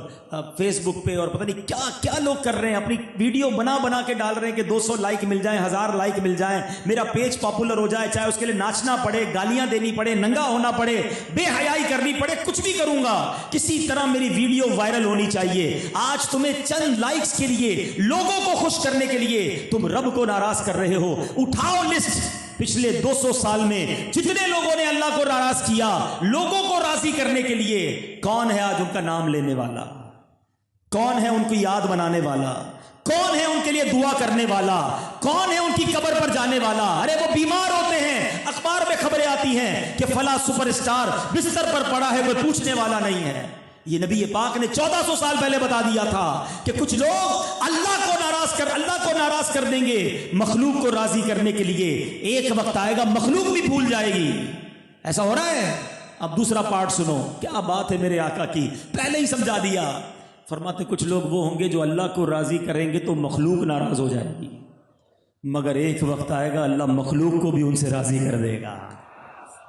فیس بک پہ اور پتہ نہیں کیا کیا لوگ کر رہے ہیں، اپنی ویڈیو بنا کے ڈال رہے ہیں کہ 200 لائک مل جائیں، 1000 لائک مل جائیں، میرا پیج پاپولر ہو جائے، چاہے اس کے لیے ناچنا پڑے، گالیاں دینی پڑے، ننگا ہونا پڑے، بے حیائی کرنی پڑے، کچھ بھی کروں گا، کسی طرح میری ویڈیو وائرل ہونی چاہیے۔ آج تمہیں چند لائکس کے لیے، لوگوں کو خوش کرنے کے لیے تم رب کو ناراض کر رہے ہو۔ اٹھاؤ لسٹ، پچھلے 200 سال میں جتنے لوگوں نے اللہ کو ناراض کیا، لوگوں کو راضی کرنے کے لیے، کون ہے آج ان کا نام لینے والا؟ کون ہے ان کو یاد بنانے والا؟ کون ہے ان کے لیے دعا کرنے والا؟ کون ہے ان کی قبر پر جانے والا؟ ارے وہ بیمار ہوتے ہیں، اخبار میں خبریں آتی ہیں کہ فلاں سپر اسٹار بستر پر پڑا ہے، کوئی پوچھنے والا نہیں ہے۔ یہ نبی پاک نے 1400 سال پہلے بتا دیا تھا کہ کچھ لوگ اللہ کو ناراض کر دیں گے مخلوق کو راضی کرنے کے لیے، ایک وقت آئے گا مخلوق بھی بھول جائے گی۔ ایسا ہو رہا ہے۔ اب دوسرا پارٹ سنو، کیا بات ہے میرے آقا کی، پہلے ہی سمجھا دیا۔ فرماتے کچھ لوگ وہ ہوں گے جو اللہ کو راضی کریں گے تو مخلوق ناراض ہو جائے گی، مگر ایک وقت آئے گا اللہ مخلوق کو بھی ان سے راضی کر دے گا۔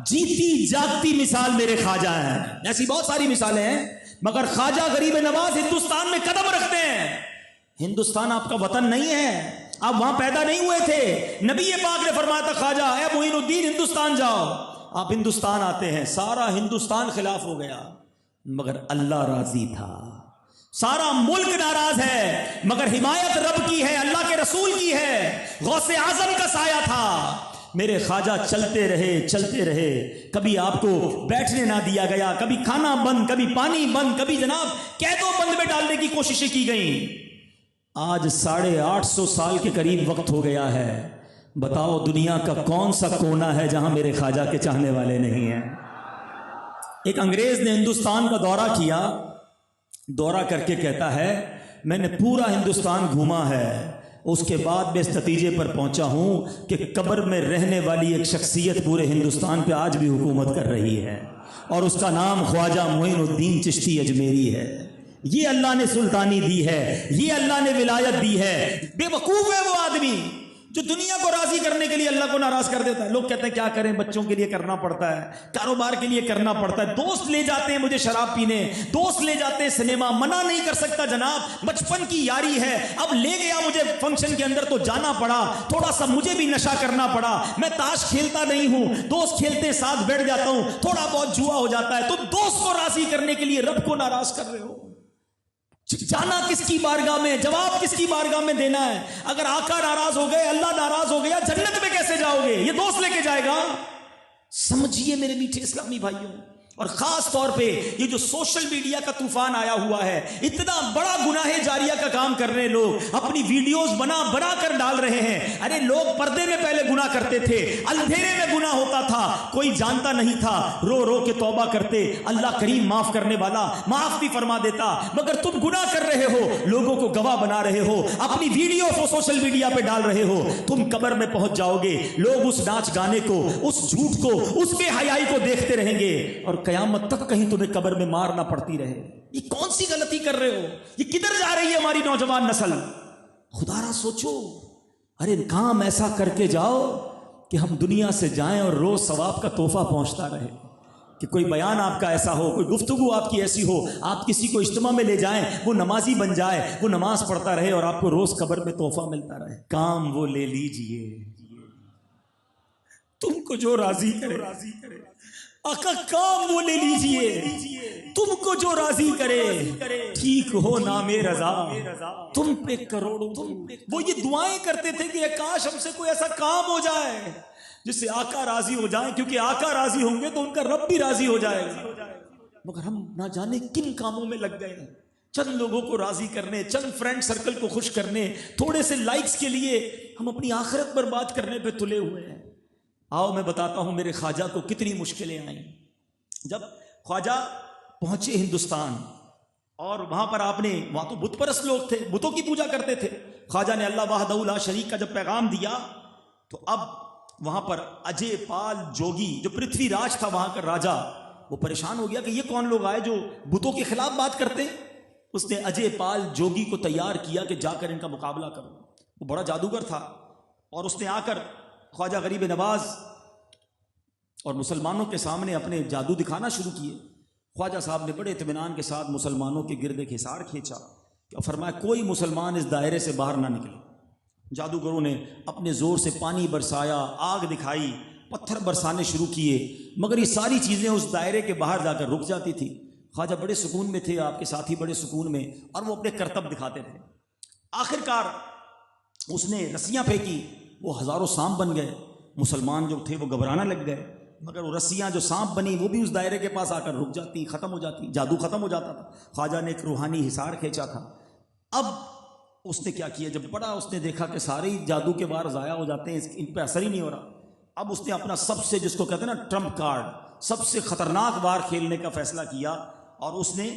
جیتی جاگتی مثال میرے خواجہ ہیں، ایسی بہت ساری مثالیں ہیں، مگر خواجہ غریب نواز ہندوستان میں قدم رکھتے ہیں۔ ہندوستان آپ کا وطن نہیں ہے، آپ وہاں پیدا نہیں ہوئے تھے۔ نبی پاک نے فرمایا تھا خواجہ اے معین الدین ہندوستان جاؤ، آپ ہندوستان آتے ہیں، سارا ہندوستان خلاف ہو گیا، مگر اللہ راضی تھا. سارا ملک ناراض ہے مگر حمایت رب کی ہے, اللہ کے رسول کی ہے, غوث اعظم کا سایہ تھا. میرے خواجہ چلتے رہے, کبھی آپ کو بیٹھنے نہ دیا گیا, کبھی کھانا بند, کبھی پانی بند, کبھی جناب قید و بند میں ڈالنے کی کوششیں کی گئیں. آج 850 سال کے قریب وقت ہو گیا ہے. بتاؤ دنیا کا کون سا کونا ہے جہاں میرے خواجہ کے چاہنے والے نہیں ہیں. ایک انگریز نے ہندوستان کا دورہ کیا, دورہ کر کے کہتا ہے میں نے پورا ہندوستان گھوما ہے, اس کے بعد میں اس نتیجے پر پہنچا ہوں کہ قبر میں رہنے والی ایک شخصیت پورے ہندوستان پہ آج بھی حکومت کر رہی ہے اور اس کا نام خواجہ معین الدین چشتی اجمیری ہے. یہ اللہ نے سلطانی دی ہے, یہ اللہ نے ولایت دی ہے. بے وقوف ہے وہ آدمی جو دنیا کو راضی کرنے کے لیے اللہ کو ناراض کر دیتا ہے. لوگ کہتے ہیں کیا کریں, بچوں کے لیے کرنا پڑتا ہے, کاروبار کے لیے کرنا پڑتا ہے, دوست لے جاتے ہیں مجھے شراب پینے, دوست لے جاتے ہیں سنیما, منع نہیں کر سکتا جناب, بچپن کی یاری ہے, اب لے گیا مجھے فنکشن کے اندر تو جانا پڑا, تھوڑا سا مجھے بھی نشہ کرنا پڑا. میں تاش کھیلتا نہیں ہوں, دوست کھیلتے ساتھ بیٹھ جاتا ہوں, تھوڑا بہت جوا ہو جاتا ہے. تم دوست کو راضی کرنے کے لیے رب کو ناراض کر رہے ہو. جانا کس کی بارگاہ میں, جواب کس کی بارگاہ میں دینا ہے؟ اگر آقا ناراض ہو گئے, اللہ ناراض ہو گیا, جنت میں کیسے جاؤ گے؟ یہ دوست لے کے جائے گا؟ سمجھیے میرے میٹھے اسلامی بھائیوں. اور خاص طور پہ یہ جو سوشل میڈیا کا طوفان آیا ہوا ہے, اتنا بڑا گناہ جاریہ کا کام کر رہے لوگ, اپنی ویڈیوز بنا کر ڈال رہے ہیں. ارے لوگ پردے میں پہلے گناہ کرتے تھے, اندھیرے میں گناہ ہوتا تھا, کوئی جانتا نہیں تھا, رو کے توبہ کرتے, اللہ کریم معاف کرنے والا معاف بھی فرما دیتا. مگر تم گناہ کر رہے ہو, لوگوں کو گواہ بنا رہے ہو, اپنی ویڈیو کو سوشل میڈیا پہ ڈال رہے ہو. تم قبر میں پہنچ جاؤ گے, لوگ اس ناچ گانے کو, اس جھوٹ کو, اس بے حیائی کو دیکھتے رہیں گے اور قیامت تک کہیں تمہیں قبر میں مار نہ پڑتی رہے. یہ کون سی غلطی کر رہے ہو؟ یہ کدھر جا رہی ہے ہماری نوجوان نسل؟ خدا را سوچو. ارے کام ایسا کر کے جاؤ کہ ہم دنیا سے جائیں اور روز ثواب کا تحفہ پہنچتا رہے, کہ کوئی بیان آپ کا ایسا ہو, کوئی گفتگو آپ کی ایسی ہو, آپ کسی کو اجتماع میں لے جائیں, وہ نمازی بن جائے, وہ نماز پڑھتا رہے اور آپ کو روز قبر میں تحفہ ملتا رہے. کام وہ لے لیجئے تم کو جو راضی کرے. آقا کام وہ لے لیجئے تم کو جو راضی کرے. ٹھیک ہو نام رضا تم پہ کروڑوں. وہ یہ دعائیں کرتے تھے کہ کاش ہم سے کوئی ایسا کام ہو جائے جس سے آقا راضی ہو جائیں, کیونکہ آقا راضی ہوں گے تو ان کا رب بھی راضی ہو جائے گا. مگر ہم نہ جانے کن کاموں میں لگ گئے ہیں, چند لوگوں کو راضی کرنے, چند فرینڈ سرکل کو خوش کرنے, تھوڑے سے لائکس کے لیے ہم اپنی آخرت برباد کرنے پہ تلے ہوئے ہیں. آؤ میں بتاتا ہوں میرے خواجہ کو کتنی مشکلیں آئیں. جب خواجہ پہنچے ہندوستان اور وہاں پر وہاں تو بت پرست لوگ تھے, بتوں کی پوجا کرتے تھے. خواجہ نے اللہ وحدہ لا شریک کا جب پیغام دیا تو اب وہاں پر اجے پال جوگی جو پرتھوی راج تھا وہاں کا راجا, وہ پریشان ہو گیا کہ یہ کون لوگ آئے جو بتوں کے خلاف بات کرتے ہیں. اس نے اجے پال جوگی کو تیار کیا کہ جا کر ان کا مقابلہ کرو. وہ بڑا جادوگر تھا اور اس نے آ کر خواجہ غریب نواز اور مسلمانوں کے سامنے اپنے جادو دکھانا شروع کیے. خواجہ صاحب نے بڑے اطمینان کے ساتھ مسلمانوں کے گرد ایک حصار کھینچا اور فرمایا کوئی مسلمان اس دائرے سے باہر نہ نکلے. جادوگروں نے اپنے زور سے پانی برسایا, آگ دکھائی, پتھر برسانے شروع کیے, مگر یہ ساری چیزیں اس دائرے کے باہر جا کر رک جاتی تھی. خواجہ بڑے سکون میں تھے, آپ کے ساتھی بڑے سکون میں, اور وہ اپنے کرتب دکھاتے تھے. آخر کار اس نے رسیاں پھینکی, وہ ہزاروں سانپ بن گئے. مسلمان جو تھے وہ گھبرانا لگ گئے, مگر وہ رسیاں جو سانپ بنی وہ بھی اس دائرے کے پاس آ کر رک جاتی, ختم ہو جاتی, جادو ختم ہو جاتا تھا. خواجہ نے ایک روحانی حصار کھینچا تھا. اب اس نے کیا کیا, جب بڑا اس نے دیکھا کہ سارے جادو کے وار ضائع ہو جاتے ہیں, ان پہ اثر ہی نہیں ہو رہا, اب اس نے اپنا سب سے, جس کو کہتے ہیں نا ٹرمپ کارڈ, سب سے خطرناک وار کھیلنے کا فیصلہ کیا. اور اس نے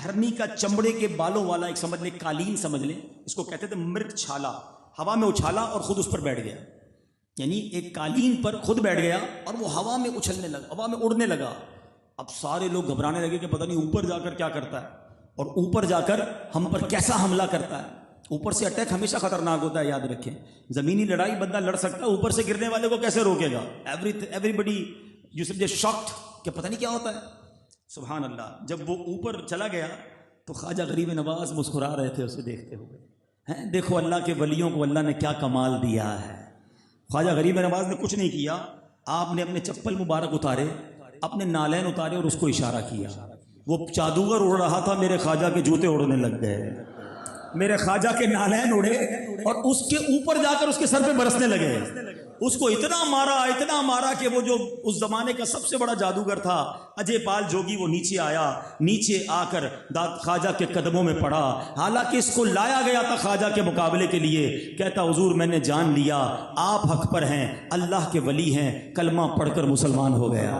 ہرنی کا چمڑے کے بالوں والا ایک سمجھ لیں قالین سمجھ لیں, اس کو کہتے تھے مرگ چھالا, ہوا میں اچھالا اور خود اس پر بیٹھ گیا. یعنی ایک قالین پر خود بیٹھ گیا اور وہ ہوا میں اچھلنے لگا, ہوا میں اڑنے لگا. اب سارے لوگ گھبرانے لگے کہ پتہ نہیں اوپر جا کر کیا کرتا ہے اور اوپر جا کر ہم پر کیسا حملہ کرتا ہے. اوپر سے اٹیک ہمیشہ خطرناک ہوتا ہے, یاد رکھیں. زمینی لڑائی بندہ لڑ سکتا ہے, اوپر سے گرنے والے کو کیسے روکے گا؟ ایوری بڈی یو سمجھے شاکڈ کہ پتہ نہیں کیا ہوتا ہے. سبحان اللہ. جب وہ اوپر چلا گیا تو خواجہ غریب نواز مسکرا رہے تھے اسے دیکھتے ہوئے. دیکھو اللہ کے ولیوں کو اللہ نے کیا کمال دیا ہے. خواجہ غریب نواز نے کچھ نہیں کیا, آپ نے اپنے چپل مبارک اتارے, اپنے نالین اتارے اور اس کو اشارہ کیا. وہ جادوگر اڑ رہا تھا، میرے خواجہ کے جوتے اڑنے لگ گئے، میرے خواجہ کے نالین اڑے اور اس کے اوپر جا کر اس کے سر پہ برسنے لگے۔ اس کو اتنا مارا کہ وہ جو اس زمانے کا سب سے بڑا جادوگر تھا اجے پال جوگی، وہ نیچے آیا، نیچے آ کر خواجہ کے قدموں میں پڑا، حالانکہ اس کو لایا گیا تھا خواجہ کے مقابلے کے لیے۔ کہتا حضور میں نے جان لیا آپ حق پر ہیں، اللہ کے ولی ہیں، کلمہ پڑھ کر مسلمان ہو گیا۔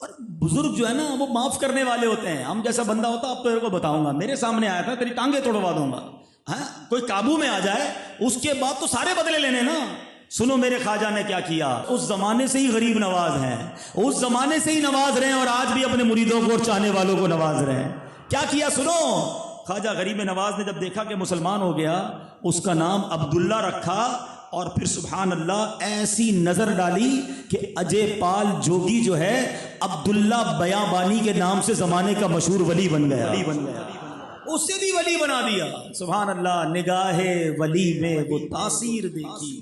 اور بزرگ جو ہے نا وہ معاف کرنے والے ہوتے ہیں۔ ہم جیسا بندہ ہوتا آپ کو بتاؤں گا، میرے سامنے آیا تھا تیری ٹانگیں توڑوا دوں گا، ہاں کوئی قابو میں آ جائے اس کے بعد تو سارے بدلے لینے نا۔ سنو میرے خواجہ نے کیا کیا، اس زمانے سے ہی غریب نواز ہیں، اس زمانے سے ہی نواز رہے ہیں اور آج بھی اپنے مریدوں کو اور چاہنے والوں کو نواز رہے ہیں۔ کیا کیا سنو، خواجہ غریب نواز نے جب دیکھا کہ مسلمان ہو گیا، اس کا نام عبداللہ رکھا، اور پھر سبحان اللہ ایسی نظر ڈالی کہ اجے پال جوگی جو ہے عبداللہ بیابانی کے نام سے زمانے کا مشہور ولی بن گیا، اسے بھی ولی بنا دیا۔ سبحان اللہ، نگاہ ولی میں وہ تاثیر دیکھی،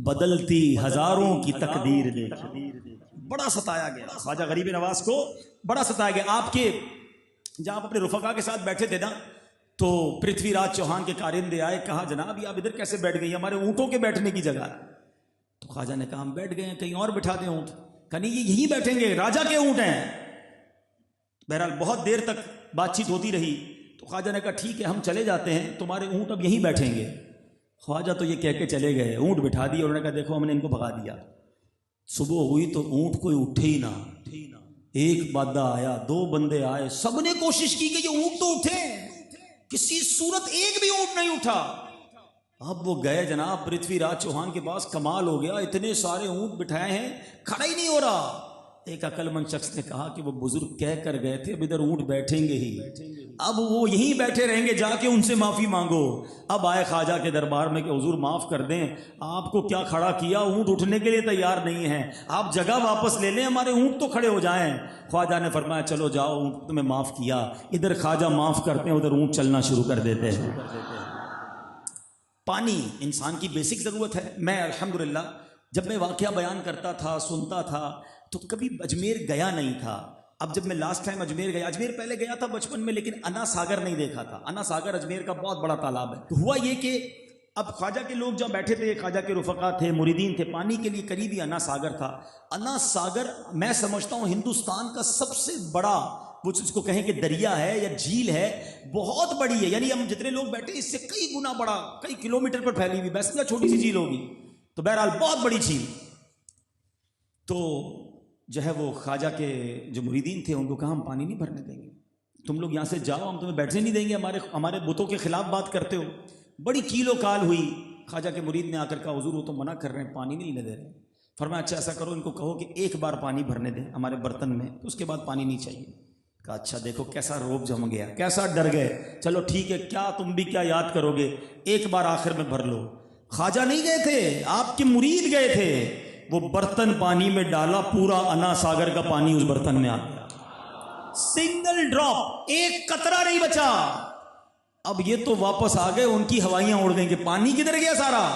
بدلتی ہزاروں کی تقدیر دیکھی۔ بڑا ستایا گیا خواجہ غریب نواز کو، بڑا ستایا گیا۔ آپ کے جہاں آپ اپنے رفقا کے ساتھ بیٹھے تھے نا، تو پرتھوی راج چوہان کے کارندے آئے، کہا جناب یہ آپ ادھر کیسے بیٹھ گئی، ہمارے اونٹوں کے بیٹھنے کی جگہ ہے۔ تو خواجہ نے کہا ہم بیٹھ گئے ہیں، کہیں اور بٹھا دیں اونٹ۔ کہا نہیں یہ یہیں بیٹھیں گے، راجا کے اونٹ ہیں۔ بہرحال بہت دیر تک بات چیت ہوتی رہی، تو خواجہ نے کہا ٹھیک ہے ہم چلے جاتے ہیں، تمہارے اونٹ اب یہیں بیٹھیں گے۔ خواجہ تو یہ کہہ کے چلے گئے، اونٹ بٹھا دیے، انہوں نے کہا دیکھو ہم نے ان کو بھگا دیا۔ صبح ہوئی تو اونٹ کوئی اٹھے ہی نہ، ایک بادہ آیا، دو بندے آئے، سب نے کوشش کی کہ یہ اونٹ تو اٹھے، کسی صورت ایک بھی اونٹ نہیں اٹھا۔ اب وہ گئے جناب پرتھوی راج چوہان کے پاس، کمال ہو گیا، اتنے سارے اونٹ بٹھائے ہیں کھڑا ہی نہیں ہو رہا۔ ایک عقل مند شخص نے کہا کہ وہ بزرگ کہہ کر گئے تھے اب ادھر اونٹ بیٹھیں گے ہی، اب وہ یہیں بیٹھے رہیں گے، جا کے ان سے معافی مانگو۔ اب آئے خواجہ کے دربار میں کہ حضور معاف کر دیں، آپ کو کیا کھڑا کیا، اونٹ اٹھنے کے لیے تیار نہیں ہیں، آپ جگہ واپس لے لیں، ہمارے اونٹ تو کھڑے ہو جائیں۔ خواجہ نے فرمایا چلو جاؤ، اونٹ تمہیں معاف کیا۔ ادھر خواجہ معاف کرتے ہیں، ادھر اونٹ چلنا شروع کر دیتے ہیں۔ پانی انسان کی بیسک ضرورت ہے۔ میں الحمدللہ جب میں واقعہ بیان کرتا تھا، سنتا تھا، تو کبھی اجمیر گیا نہیں تھا۔ اب جب میں لاسٹ ٹائم اجمیر گیا، اجمیر پہلے گیا تھا بچپن میں، لیکن انا ساگر نہیں دیکھا تھا۔ انا ساگر اجمیر کا بہت بڑا تالاب ہے۔ تو ہوا یہ کہ اب خواجہ کے لوگ جب بیٹھے تھے، خواجہ کے رفقا تھے، مریدین تھے، پانی کے لیے قریب ہی انا ساگر تھا۔ انا ساگر میں سمجھتا ہوں ہندوستان کا سب سے بڑا، وہ اس کو کہیں کہ دریا ہے یا جھیل ہے، بہت بڑی ہے، یعنی ہم جتنے لوگ بیٹھے اس سے کئی گنا بڑا، کئی کلومیٹر پر پھیلی ہوئی، ویسے چھوٹی سی جھیل ہوگی، تو بہرحال بہت بڑی جھیل۔ تو جو ہے وہ خواجہ کے جو مریدین تھے ان کو کہا ہم پانی نہیں بھرنے دیں گے، تم لوگ یہاں سے جاؤ، ہم تمہیں بیٹھنے نہیں دیں گے، ہمارے بتوں کے خلاف بات کرتے ہو۔ بڑی کیل و کال ہوئی، خواجہ کے مرید نے آ کر کہا حضور وہ تو منع کر رہے ہیں، پانی نہیں لینے دے رہے۔ فرمایا اچھا ایسا کرو، ان کو کہو کہ ایک بار پانی بھرنے دیں ہمارے برتن میں، اس کے بعد پانی نہیں چاہیے۔ کہا اچھا دیکھو کیسا روب جم گیا، کیسا ڈر گئے، چلو ٹھیک ہے، کیا تم بھی کیا یاد کرو گے، ایک بار آخر میں بھر لو۔ خواجہ نہیں گئے تھے، آپ کے مرید گئے تھے، وہ برتن پانی میں ڈالا، پورا انا ساگر کا پانی اس برتن میں آ گیا، سنگل ڈراپ، ایک قطرہ نہیں بچا۔ اب یہ تو واپس آ گئے، ان کی ہوائیاں اڑ گئیں کہ پانی کدھر گیا سارا۔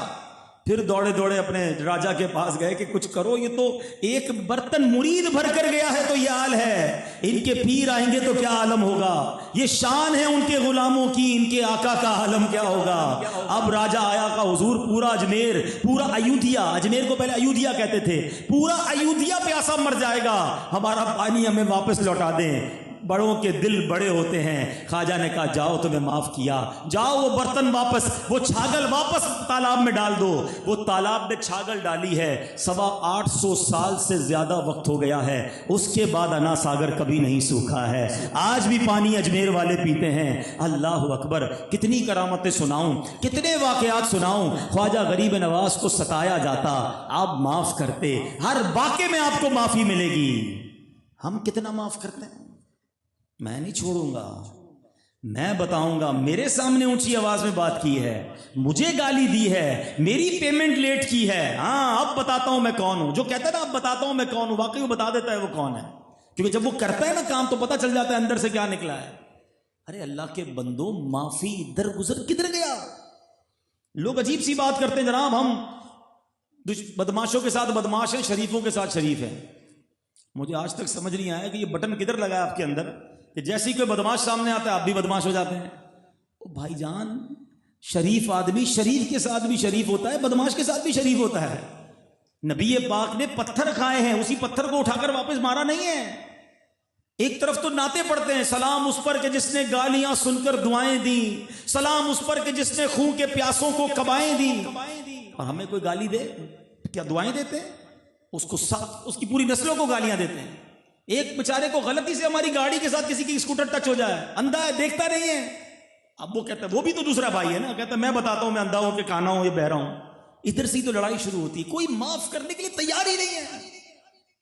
پھر دوڑے دوڑے اپنے راجا کے پاس گئے کہ کچھ کرو، یہ تو ایک برتن مرید بھر کر گیا ہے تو یہ حال ہے، ان کے پیر آئیں گے تو کیا عالم ہوگا، یہ شان ہے ان کے غلاموں کی، ان کے آقا کا عالم کیا ہوگا۔ اب راجا آیا کا حضور پورا اجمیر، پورا ایودھیا، اجمیر کو پہلے ایودھیا کہتے تھے، پورا ایودھیا پیاسا مر جائے گا، ہمارا پانی ہمیں واپس لوٹا دیں۔ بڑوں کے دل بڑے ہوتے ہیں۔ خواجہ نے کہا جاؤ تمہیں معاف کیا، جاؤ وہ برتن واپس، وہ چھاگل واپس تالاب میں ڈال دو۔ وہ تالاب میں چھاگل ڈالی ہے، 850 سال سے زیادہ وقت ہو گیا ہے، اس کے بعد انا ساگر کبھی نہیں سوکھا ہے، آج بھی پانی اجمیر والے پیتے ہیں۔ اللہ اکبر، کتنی کرامتیں سناؤں، کتنے واقعات سناؤں۔ خواجہ غریب نواز کو ستایا جاتا، آپ معاف کرتے، ہر واقعے میں آپ کو معافی ملے گی۔ ہم کتنا معاف کرتے ہیں؟ میں نہیں چھوڑوں گا، میں بتاؤں گا، میرے سامنے اونچی آواز میں بات کی ہے، مجھے گالی دی ہے، میری پیمنٹ لیٹ کی ہے، ہاں اب بتاتا ہوں میں کون ہوں۔ جو کہتا ہے نا اب بتاتا ہوں میں کون ہوں، واقعی وہ بتا دیتا ہے وہ کون ہے، کیونکہ جب وہ کرتا ہے نا کام تو پتہ چل جاتا ہے اندر سے کیا نکلا ہے۔ ارے اللہ کے بندوں، معافی درگزر کدھر گیا؟ لوگ عجیب سی بات کرتے ہیں جناب، ہم بدماشوں کے ساتھ بدماش ہیں، شریفوں کے ساتھ شریف ہیں۔ مجھے آج تک سمجھ نہیں آیا کہ یہ بٹن کدھر لگا ہے آپ کے اندر کہ جیسے ہی کوئی بدماش سامنے آتا ہے آپ بھی بدماش ہو جاتے ہیں. بھائی جان، شریف آدمی شریف کے ساتھ بھی شریف ہوتا ہے، بدماش کے ساتھ بھی شریف ہوتا ہے. نبی پاک نے پتھر کھائے ہیں، اسی پتھر کو اٹھا کر واپس مارا نہیں ہے. ایک طرف تو نعتیں پڑھتے ہیں، سلام اس پر کہ جس نے گالیاں سن کر دعائیں دیں، سلام اس پر کہ جس نے خون کے پیاسوں کو کبائیں دیں. اور ہمیں کوئی گالی دے کیا دعائیں دیتے ہیں؟ اس کو ساتھ اس کی پوری نسلوں کو گالیاں دیتے ہیں. ایک بیچارے کو غلطی سے ہماری گاڑی کے ساتھ کسی کی اسکوٹر ٹچ ہو جائے، اندھا ہے دیکھتا نہیں ہے، اب وہ کہتا ہے وہ بھی تو دوسرا بھائی ہے نا، کہتا ہے میں بتاتا ہوں میں اندھا ہوں کہ کانا ہوں یا بہرا ہوں. ادھر سے ہی تو لڑائی شروع ہوتی ہے. کوئی معاف کرنے کے لیے تیار ہی نہیں ہے.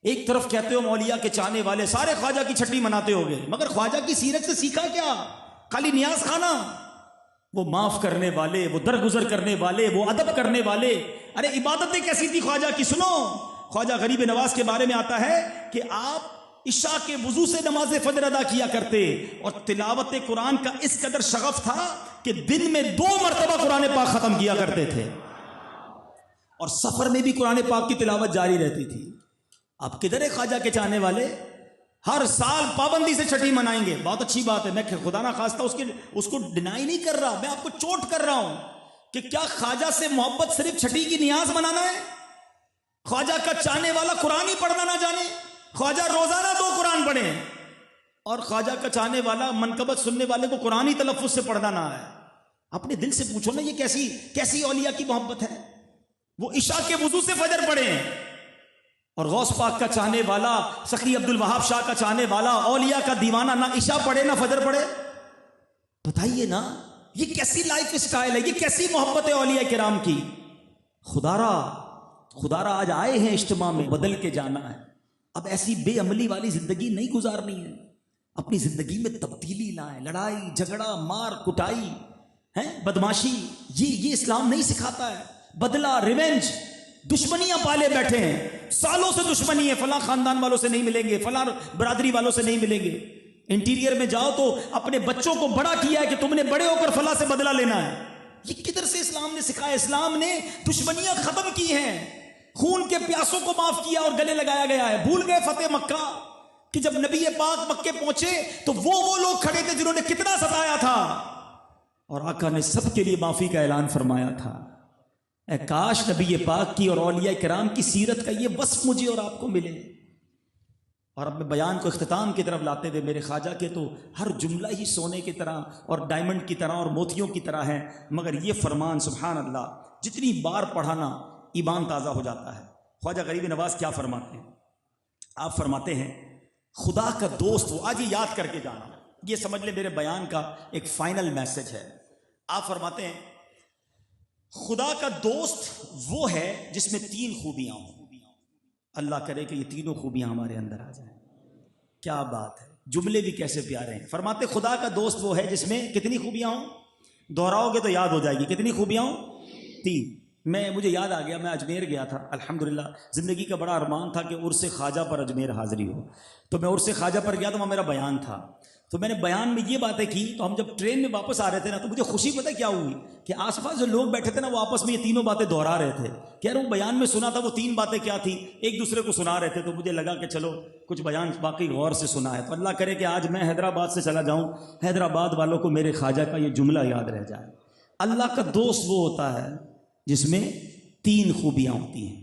ایک طرف کہتے ہو اولیاء کے چاہنے والے سارے خواجہ کی چھٹی مناتے ہو گئے، مگر خواجہ کی سیرت سے سیکھا کیا؟ خالی نیاز خانہ. وہ معاف کرنے والے، وہ درگزر کرنے والے، وہ ادب کرنے والے. ارے عبادتیں کیسی تھی خواجہ کی؟ سنو، خواجہ غریب نواز کے بارے میں آتا ہے کہ آپ عشاء کے وضو سے نماز فجر ادا کیا کرتے، اور تلاوت قرآن کا اس قدر شغف تھا کہ دن میں 2 مرتبہ قرآن پاک ختم کیا کرتے تھے، اور سفر میں بھی قرآن پاک کی تلاوت جاری رہتی تھی. آپ کدھر ہے خواجہ کے چاہنے والے؟ ہر سال پابندی سے چھٹی منائیں گے، بہت اچھی بات ہے، میں خدا نہ خواستہ اس کو ڈینائی نہیں کر رہا، میں آپ کو چوٹ کر رہا ہوں کہ کیا خواجہ سے محبت صرف چھٹی کی نیاز منانا ہے؟ خواجہ کا چاہنے والا قرآن ہی پڑھنا نہ جانے؟ خواجہ روزانہ 2 قرآن پڑھے، اور خواجہ کا چاہنے والا منقبت سننے والے کو قرآن ہی تلفظ سے پڑھنا نہ ہے. اپنے دل سے پوچھو نا، یہ کیسی اولیاء کی محبت ہے؟ وہ عشاء کے وضو سے فجر پڑھے، اور غوث پاک کا چاہنے والا، سخی عبد الوہاب شاہ کا چاہنے والا، اولیاء کا دیوانہ، نہ عشاء پڑھے نہ فجر پڑھے. بتائیے نا یہ کیسی لائف اسٹائل ہے، یہ کیسی محبت ہے اولیاء کرام کی؟ خدارا آج آئے ہیں اجتماع میں، بدل کے جانا ہے. اب ایسی بے عملی والی زندگی نہیں گزارنی ہے. اپنی زندگی میں تبدیلی لائیں. لڑائی جھگڑا مار کٹائی بدماشی یہ اسلام نہیں سکھاتا ہے. بدلہ ریونج، دشمنیاں پالے بیٹھے ہیں، سالوں سے دشمنی ہے، فلاں خاندان والوں سے نہیں ملیں گے، فلاں برادری والوں سے نہیں ملیں گے. انٹیریئر میں جاؤ تو اپنے بچوں کو بڑا کیا ہے کہ تم نے بڑے ہو کر فلاں سے بدلہ لینا ہے. یہ کدھر سے اسلام نے سکھایا؟ اسلام نے دشمنیاں ختم کی ہیں، خون کے پیاسوں کو معاف کیا اور گلے لگایا گیا ہے. بھول گئے فتح مکہ کہ جب نبی پاک مکے پہنچے تو وہ لوگ کھڑے تھے جنہوں نے کتنا ستایا تھا، اور آقا نے سب کے لیے معافی کا اعلان فرمایا تھا. اے کاش نبی پاک کی اور اولیاء کرام کی سیرت کا یہ وصف مجھے اور آپ کو ملے. اور اب میں بیان کو اختتام کی طرف لاتے ہوئے، میرے خواجہ کے تو ہر جملہ ہی سونے کی طرح اور ڈائمنڈ کی طرح اور موتیوں کی طرح ہے، مگر یہ فرمان سبحان اللہ جتنی بار پڑھانا ایمان تازہ ہو جاتا ہے. خواجہ غریب نواز کیا فرماتے ہیں؟ آپ فرماتے ہیں خدا کا دوست وہ، آج یہ یاد کر کے جانا، یہ سمجھ لیں میرے بیان کا ایک فائنل میسج ہے. آپ فرماتے ہیں خدا کا دوست وہ ہے جس میں 3 خوبیاں ہوں. اللہ کرے کہ یہ تینوں خوبیاں ہمارے اندر آ جائیں. کیا بات ہے، جملے بھی کیسے پیارے ہیں. فرماتے خدا کا دوست وہ ہے جس میں کتنی خوبیاں ہوں؟ دہراؤ گے تو یاد ہو جائے گی. کتنی خوبیاں ہوں؟ 3. مجھے یاد آ گیا، میں اجمیر گیا تھا، الحمدللہ زندگی کا بڑا ارمان تھا کہ عرس خواجہ پر اجمیر حاضری ہو. تو میں عرس خواجہ پر گیا تو وہاں میرا بیان تھا. تو میں نے بیان میں یہ باتیں کی. تو ہم جب ٹرین میں واپس آ رہے تھے نا، تو مجھے خوشی پتہ کیا ہوئی کہ آس پاس جو لوگ بیٹھے تھے نا وہ آپس میں یہ تینوں باتیں دہرا رہے تھے. کہہ رہا ہوں بیان میں سنا تھا وہ 3 باتیں کیا تھی، ایک دوسرے کو سنا رہے تھے. تو مجھے لگا کہ چلو کچھ بیان باقی غور سے سنا ہے. تو اللہ کرے کہ آج میں حیدرآباد سے چلا جاؤں، حیدرآباد والوں کو میرے خواجہ کا یہ جملہ یاد رہ جائے. اللہ کا دوست وہ ہوتا ہے جس میں 3 خوبیاں ہوتی ہیں.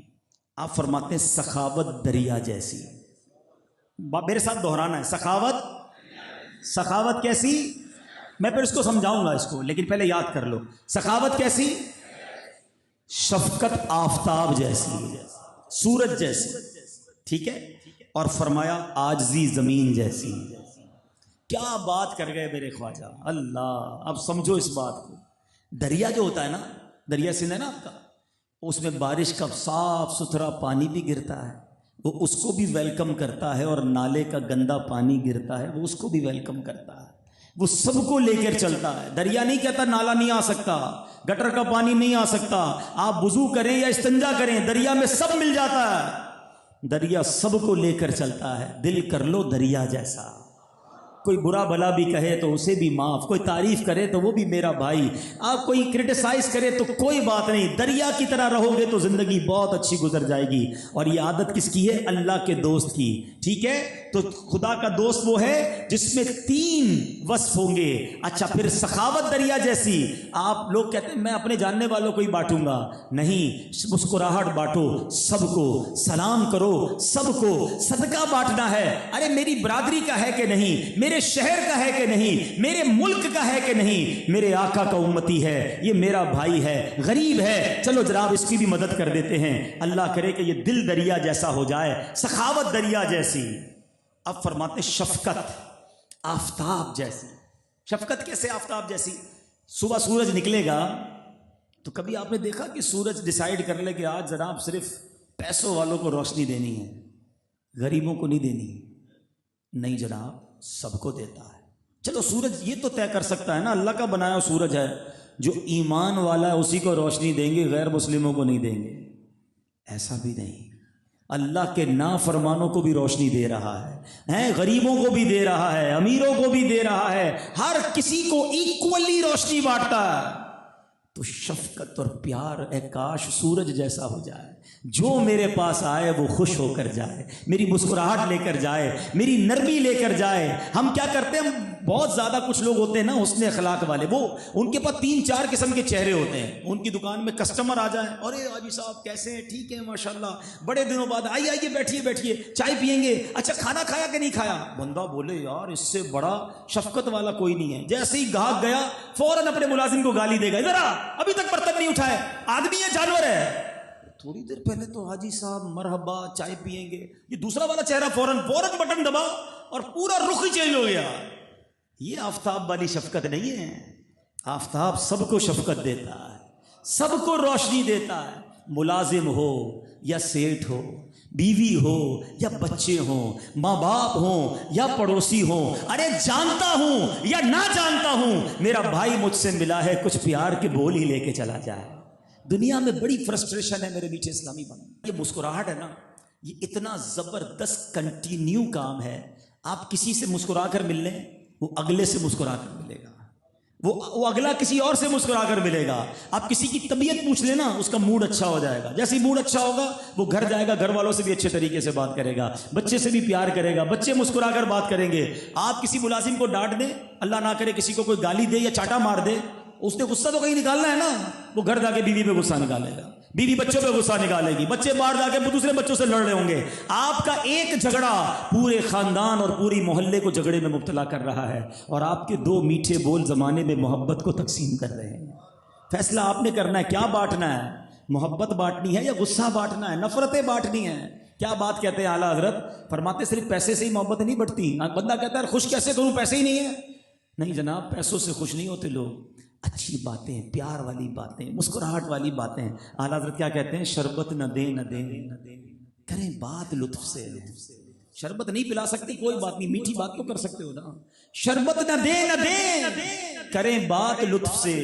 آپ فرماتے ہیں سخاوت دریا جیسی. میرے ساتھ دہرانا ہے، سخاوت کیسی؟ میں پھر اس کو سمجھاؤں گا اس کو، لیکن پہلے یاد کر لو. سخاوت کیسی؟ شفقت آفتاب جیسی، سورج جیسی، ٹھیک ہے. اور فرمایا عاجزی زمین جیسی. کیا بات کر گئے میرے خواجہ. اللہ، اب سمجھو اس بات کو. دریا جو ہوتا ہے نا، دریا سندھ ہے نا آپ کا، اس میں بارش کا صاف ستھرا پانی بھی گرتا ہے، وہ اس کو بھی ویلکم کرتا ہے، اور نالے کا گندا پانی گرتا ہے وہ اس کو بھی ویلکم کرتا ہے. وہ سب کو لے کر چلتا ہے. دریا نہیں کہتا نالا نہیں آ سکتا، گٹر کا پانی نہیں آ سکتا، آپ وضو کریں یا استنجا کریں دریا میں سب مل جاتا ہے. دریا سب کو لے کر چلتا ہے. دل کر لو دریا جیسا. کوئی برا بلا بھی کہے تو اسے بھی معاف, کوئی تعریف کرے تو وہ بھی میرا بھائی, آپ کوئی کرٹیسائز کرے تو کوئی بات نہیں, دریا کی طرح رہو گے تو زندگی بہت اچھی گزر جائے گی. اور یہ عادت کس کی ہے؟ اللہ کے دوست کی. ٹھیک ہے, تو خدا کا دوست وہ ہے جس میں 3 وصف ہوں گے. اچھا, پھر سخاوت دریا جیسی. آپ لوگ کہتے ہیں میں اپنے جاننے والوں کو ہی بانٹوں گا, نہیں, مسکراہٹ بانٹو, سب کو سلام کرو, سب کو صدقہ بانٹنا ہے. ارے میری برادری کا ہے کہ نہیں, میرے شہر کا ہے کہ نہیں, میرے ملک کا ہے کہ نہیں, میرے آقا کا امتی ہے, یہ میرا بھائی ہے, غریب ہے, چلو جناب اس کی بھی مدد کر دیتے ہیں. اللہ کرے کہ یہ دل دریا جیسا ہو جائے, سخاوت دریا جیسی. اب فرماتے شفقت آفتاب جیسی. شفقت کیسے آفتاب جیسی؟ صبح سورج نکلے گا تو کبھی آپ نے دیکھا کہ سورج ڈیسائیڈ کر لے کہ آج جناب صرف پیسوں والوں کو روشنی دینی ہے, غریبوں کو نہیں دینی؟ نہیں جناب, سب کو دیتا ہے. چلو سورج یہ تو طے کر سکتا ہے نا, اللہ کا بنایا سورج ہے, جو ایمان والا ہے اسی کو روشنی دیں گے, غیر مسلموں کو نہیں دیں گے. ایسا بھی نہیں, اللہ کے نافرمانوں کو بھی روشنی دے رہا ہے, غریبوں کو بھی دے رہا ہے, امیروں کو بھی دے رہا ہے, ہر کسی کو ایکولی روشنی بانٹتا ہے. تو شفقت اور پیار, اے کاش سورج جیسا ہو جائے, جو میرے پاس آئے وہ خوش ہو کر جائے, میری مسکراہٹ لے کر جائے, میری نرمی لے کر جائے. ہم کیا کرتے ہیں, بہت زیادہ کچھ لوگ ہوتے ہیں نا حسن اخلاق والے, وہ ان کے پاس 3-4 قسم کے چہرے ہوتے ہیں. ان کی دکان میں کسٹمر آ جائیں, ارے حاجی صاحب کیسے ہیں, ٹھیک ہے ماشاءاللہ, بڑے دنوں بعد آئیے بیٹھیے بیٹھیے, چائے پیئیں گے, اچھا کھانا کھایا کہ نہیں کھایا. بندہ بولے یار اس سے بڑا شفقت والا کوئی نہیں ہے. جیسے ہی گاہک گیا فوراً اپنے ملازم کو گالی دے گا, ادھر آ, ابھی تک برتن نہیں اٹھائے, آدمی ہے جانور ہے. تھوڑی دیر پہلے تو حاجی صاحب مرحبا, چائے پیئیں گے, یہ دوسرا والا چہرہ فوراً بٹن دبا اور پورا رخ ہی چینج ہو گیا. یہ آفتاب والی شفقت نہیں ہے. آفتاب سب کو شفقت دیتا ہے, سب کو روشنی دیتا ہے. ملازم ہو یا سیٹھ ہو, بیوی ہو یا بچے ہوں, ماں باپ ہوں یا پڑوسی ہوں, ارے جانتا ہوں یا نہ جانتا ہوں, میرا بھائی مجھ سے ملا ہے, کچھ پیار کے بول ہی لے کے چلا جائے. دنیا میں بڑی فرسٹریشن ہے میرے میٹھے اسلامی بھائی. یہ مسکراہٹ ہے نا, یہ اتنا زبردست کنٹینیو کام ہے. آپ کسی سے مسکرا کر مل لیں, وہ اگلے سے مسکرا کر ملے گا, وہ اگلا کسی اور سے مسکرا کر ملے گا. آپ کسی کی طبیعت پوچھ لینا, اس کا موڈ اچھا ہو جائے گا. جیسے ہی موڈ اچھا ہوگا وہ گھر جائے گا, گھر والوں سے بھی اچھے طریقے سے بات کرے گا, بچے سے بھی پیار کرے گا, بچے مسکرا کر بات کریں گے. آپ کسی ملازم کو ڈانٹ دیں, اللہ نہ کرے کسی کو کوئی گالی دے یا چاٹا مار دے, اس نے غصہ تو کہیں نکالنا ہے نا, وہ گھر جا کے بیوی پہ غصہ نکالے گا, بیوی بچوں پہ غصہ نکالے گی, بچے باہر جا کے دوسرے بچوں سے لڑ رہے ہوں گے. آپ کا ایک جھگڑا پورے خاندان اور پوری محلے کو جھگڑے میں مبتلا کر رہا ہے, اور آپ کے 2 میٹھے بول زمانے میں محبت کو تقسیم کر رہے ہیں. فیصلہ آپ نے کرنا ہے, کیا بانٹنا ہے, محبت بانٹنی ہے یا غصہ بانٹنا ہے, نفرتیں بانٹنی ہیں. کیا بات کہتے ہیں اعلیٰ حضرت, فرماتے صرف پیسے سے ہی محبت نہیں بڑھتی. بندہ کہتا ہے خوش کیسے کروں, پیسے ہی نہیں ہے. نہیں جناب, پیسوں سے خوش نہیں ہوتے لوگ, اچھی باتیں, پیار والی باتیں, مسکراہٹ والی باتیں. اعلیٰ حضرت کیا کہتے ہیں, شربت نہ دیں کریں بات لطف سے. شربت نہیں پلا سکتے کوئی بات نہیں, میٹھی بات تو کر سکتے ہو نا. شربت نہ دیں کریں بات لطف سے,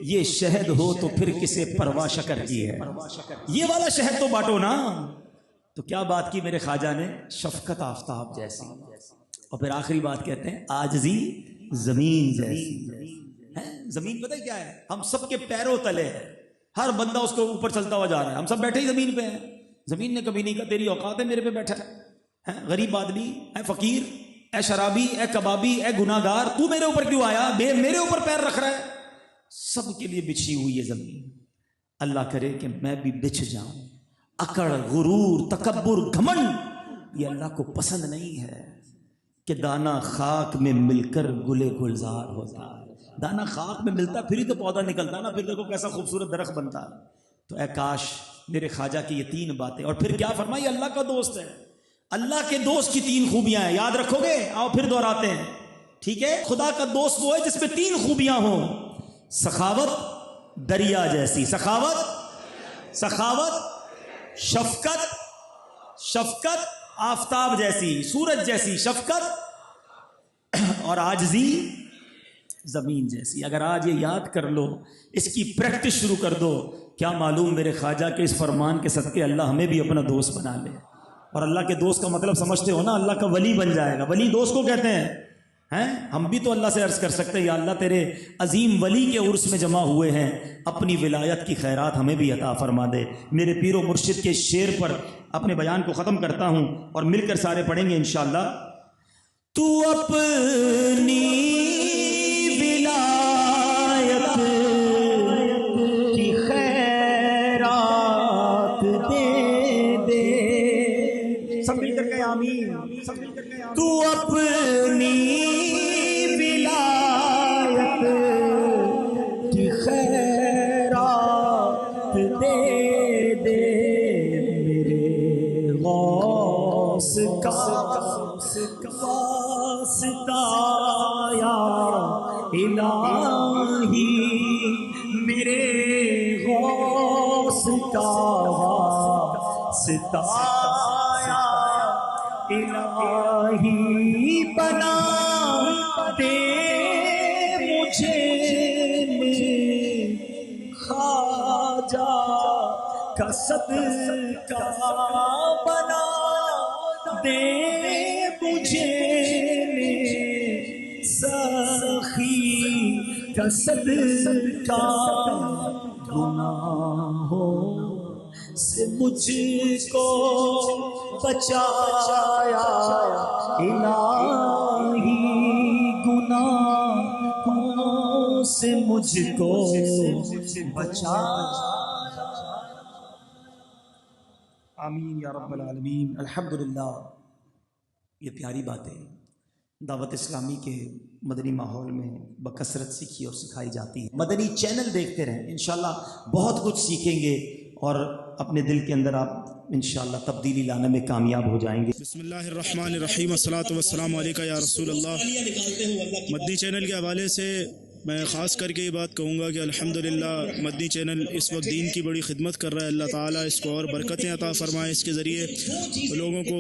یہ شہد ہو تو پھر کسے پرواہ شکر کی ہے. یہ والا شہد تو بانٹو نا. تو کیا بات کی میرے خواجہ نے, شفقت آفتاب جیسی. اور پھر آخری بات کہتے ہیں عاجزی زمین جیسی. زمین پتہ کیا ہے, ہم سب کے پیروں تلے ہے, ہر بندہ اس کو اوپر چلتا ہوا جا رہا ہے, ہم سب بیٹھے ہی زمین پہ ہیں. زمین نے کبھی نہیں کہا تیری اوقات ہے میرے پہ بیٹھا ہے, غریب آدمی, اے فقیر, اے شرابی, اے کبابی, اے گناہگار, تو میرے اوپر کیوں آیا, میرے اوپر پیر رکھ رہا ہے. سب کے لیے بچھی ہوئی ہے زمین. اللہ کرے کہ میں بھی بچھ جاؤں. اکڑ, غرور, تکبر, گھمنڈ یہ اللہ کو پسند نہیں ہے. کہ دانا خاک میں مل کر گلے گلزار ہوتا ہے. دانا خاک میں ملتا پھر ہی تو پودا نکلتا نا, پھر دیکھو کیسا خوبصورت درخت بنتا ہے. تو اے کاش میرے خواجہ کی یہ 3 باتیں. اور پھر کیا فرمائی, اللہ کا دوست ہے. اللہ کے دوست کی 3 خوبیاں ہیں, یاد رکھو گے, آؤ پھر دہراتے ہیں, ٹھیک ہے. خدا کا دوست وہ ہے جس میں 3 خوبیاں ہوں. سخاوت دریا جیسی, سخاوت, شفقت آفتاب جیسی, سورج جیسی شفقت, اور عاجزی زمین جیسی. اگر آج یہ یاد کر لو, اس کی پریکٹس شروع کر دو, کیا معلوم میرے خواجہ کے اس فرمان کے صدقے اللہ ہمیں بھی اپنا دوست بنا لے. اور اللہ کے دوست کا مطلب سمجھتے ہو نا, اللہ کا ولی بن جائے گا. ولی دوست کو کہتے ہیں, ہیں؟ ہم بھی تو اللہ سے عرض کر سکتے ہیں یا اللہ تیرے عظیم ولی کے عرس میں جمع ہوئے ہیں، اپنی ولایت کی خیرات ہمیں بھی عطا فرما دے۔ میرے پیر و مرشد کے شعر پر اپنے بیان کو ختم کرتا ہوں اور مل کر سارے پڑھیں گے انشاءاللہ۔ تو اپنی ولایت کی خیرات دے دے، سب مل کر کے آمین۔ تو اپنی ولایت کی خیرات دے دے، میرے غوث کا واسطہ یا الہی، میرے غوث کا واسطہ یا الہی، بنا دے مجھے خواجہ کا صدقہ، بنا دے مجھے سخی کا صدقہ، گناہوں سے مجھ کو بچایا الہی، گناہوں سے مجھ کو بچایا۔ آمین یا رب العالمین۔ الحمدللہ، یہ پیاری باتیں دعوت اسلامی کے مدنی ماحول میں بکثرت سیکھی اور سکھائی جاتی ہے۔ مدنی چینل دیکھتے رہیں، انشاءاللہ بہت کچھ سیکھیں گے اور اپنے دل کے اندر آپ انشاءاللہ تبدیلی لانے میں کامیاب ہو جائیں گے۔ بسم اللہ الرحمن الرحیم، الصلاۃ والسلام علیکہ یا رسول اللہ۔ مدنی چینل کے حوالے سے میں خاص کر کے یہ بات کہوں گا کہ الحمدللہ مدنی چینل اس وقت دین کی بڑی خدمت کر رہا ہے۔ اللہ تعالیٰ اس کو اور برکتیں عطا فرمائے، اس کے ذریعے لوگوں کو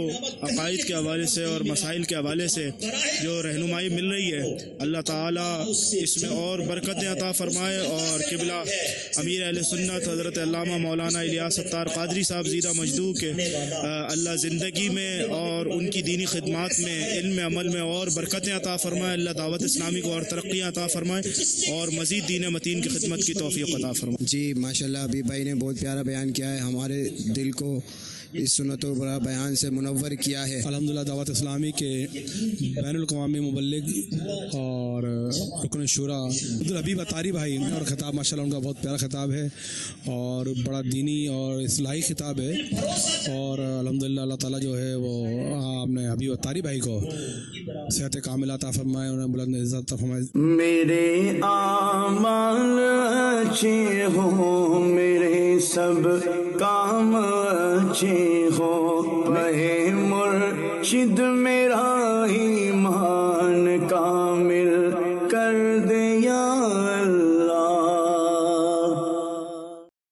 عقائد کے حوالے سے اور مسائل کے حوالے سے جو رہنمائی مل رہی ہے، اللہ تعالیٰ اس میں اور برکتیں عطا فرمائے، اور قبلہ امیر اہل سنت حضرت علامہ مولانا الیاس ستار قادری صاحب زیدہ مجدو کے اللہ زندگی میں اور ان کی دینی خدمات میں، علم عمل میں اور برکتیں عطا فرمائے، اللہ دعوت اسلامی کو اور ترقیاں عطا فرمائے اور مزید دین متین کی خدمت کی توفیق عطا فرمائے۔ جی ماشاءاللہ، حبیب بھائی نے بہت پیارا بیان کیا ہے، ہمارے دل کو اس سنت و بڑا بیان سے منور کیا ہے۔ الحمدللہ دعوت اسلامی کے بین الاقوامی مبلغ اور رکن شورا عبدالحبیب اتاری بھائی، اور خطاب ماشاءاللہ ان کا بہت پیارا خطاب ہے اور بڑا دینی اور اصلاحی خطاب ہے، اور الحمدللہ اللہ تعالیٰ جو ہے وہ آپ نے حبیب اتاری بھائی کو صحت کاملہ عطا فرمائے، انہیں بلند عزت عطا فرمائے۔ میرے اعمال اچھے ہوں، میرے سب کام اچھے ہوں، رہے مرشد میرا ہی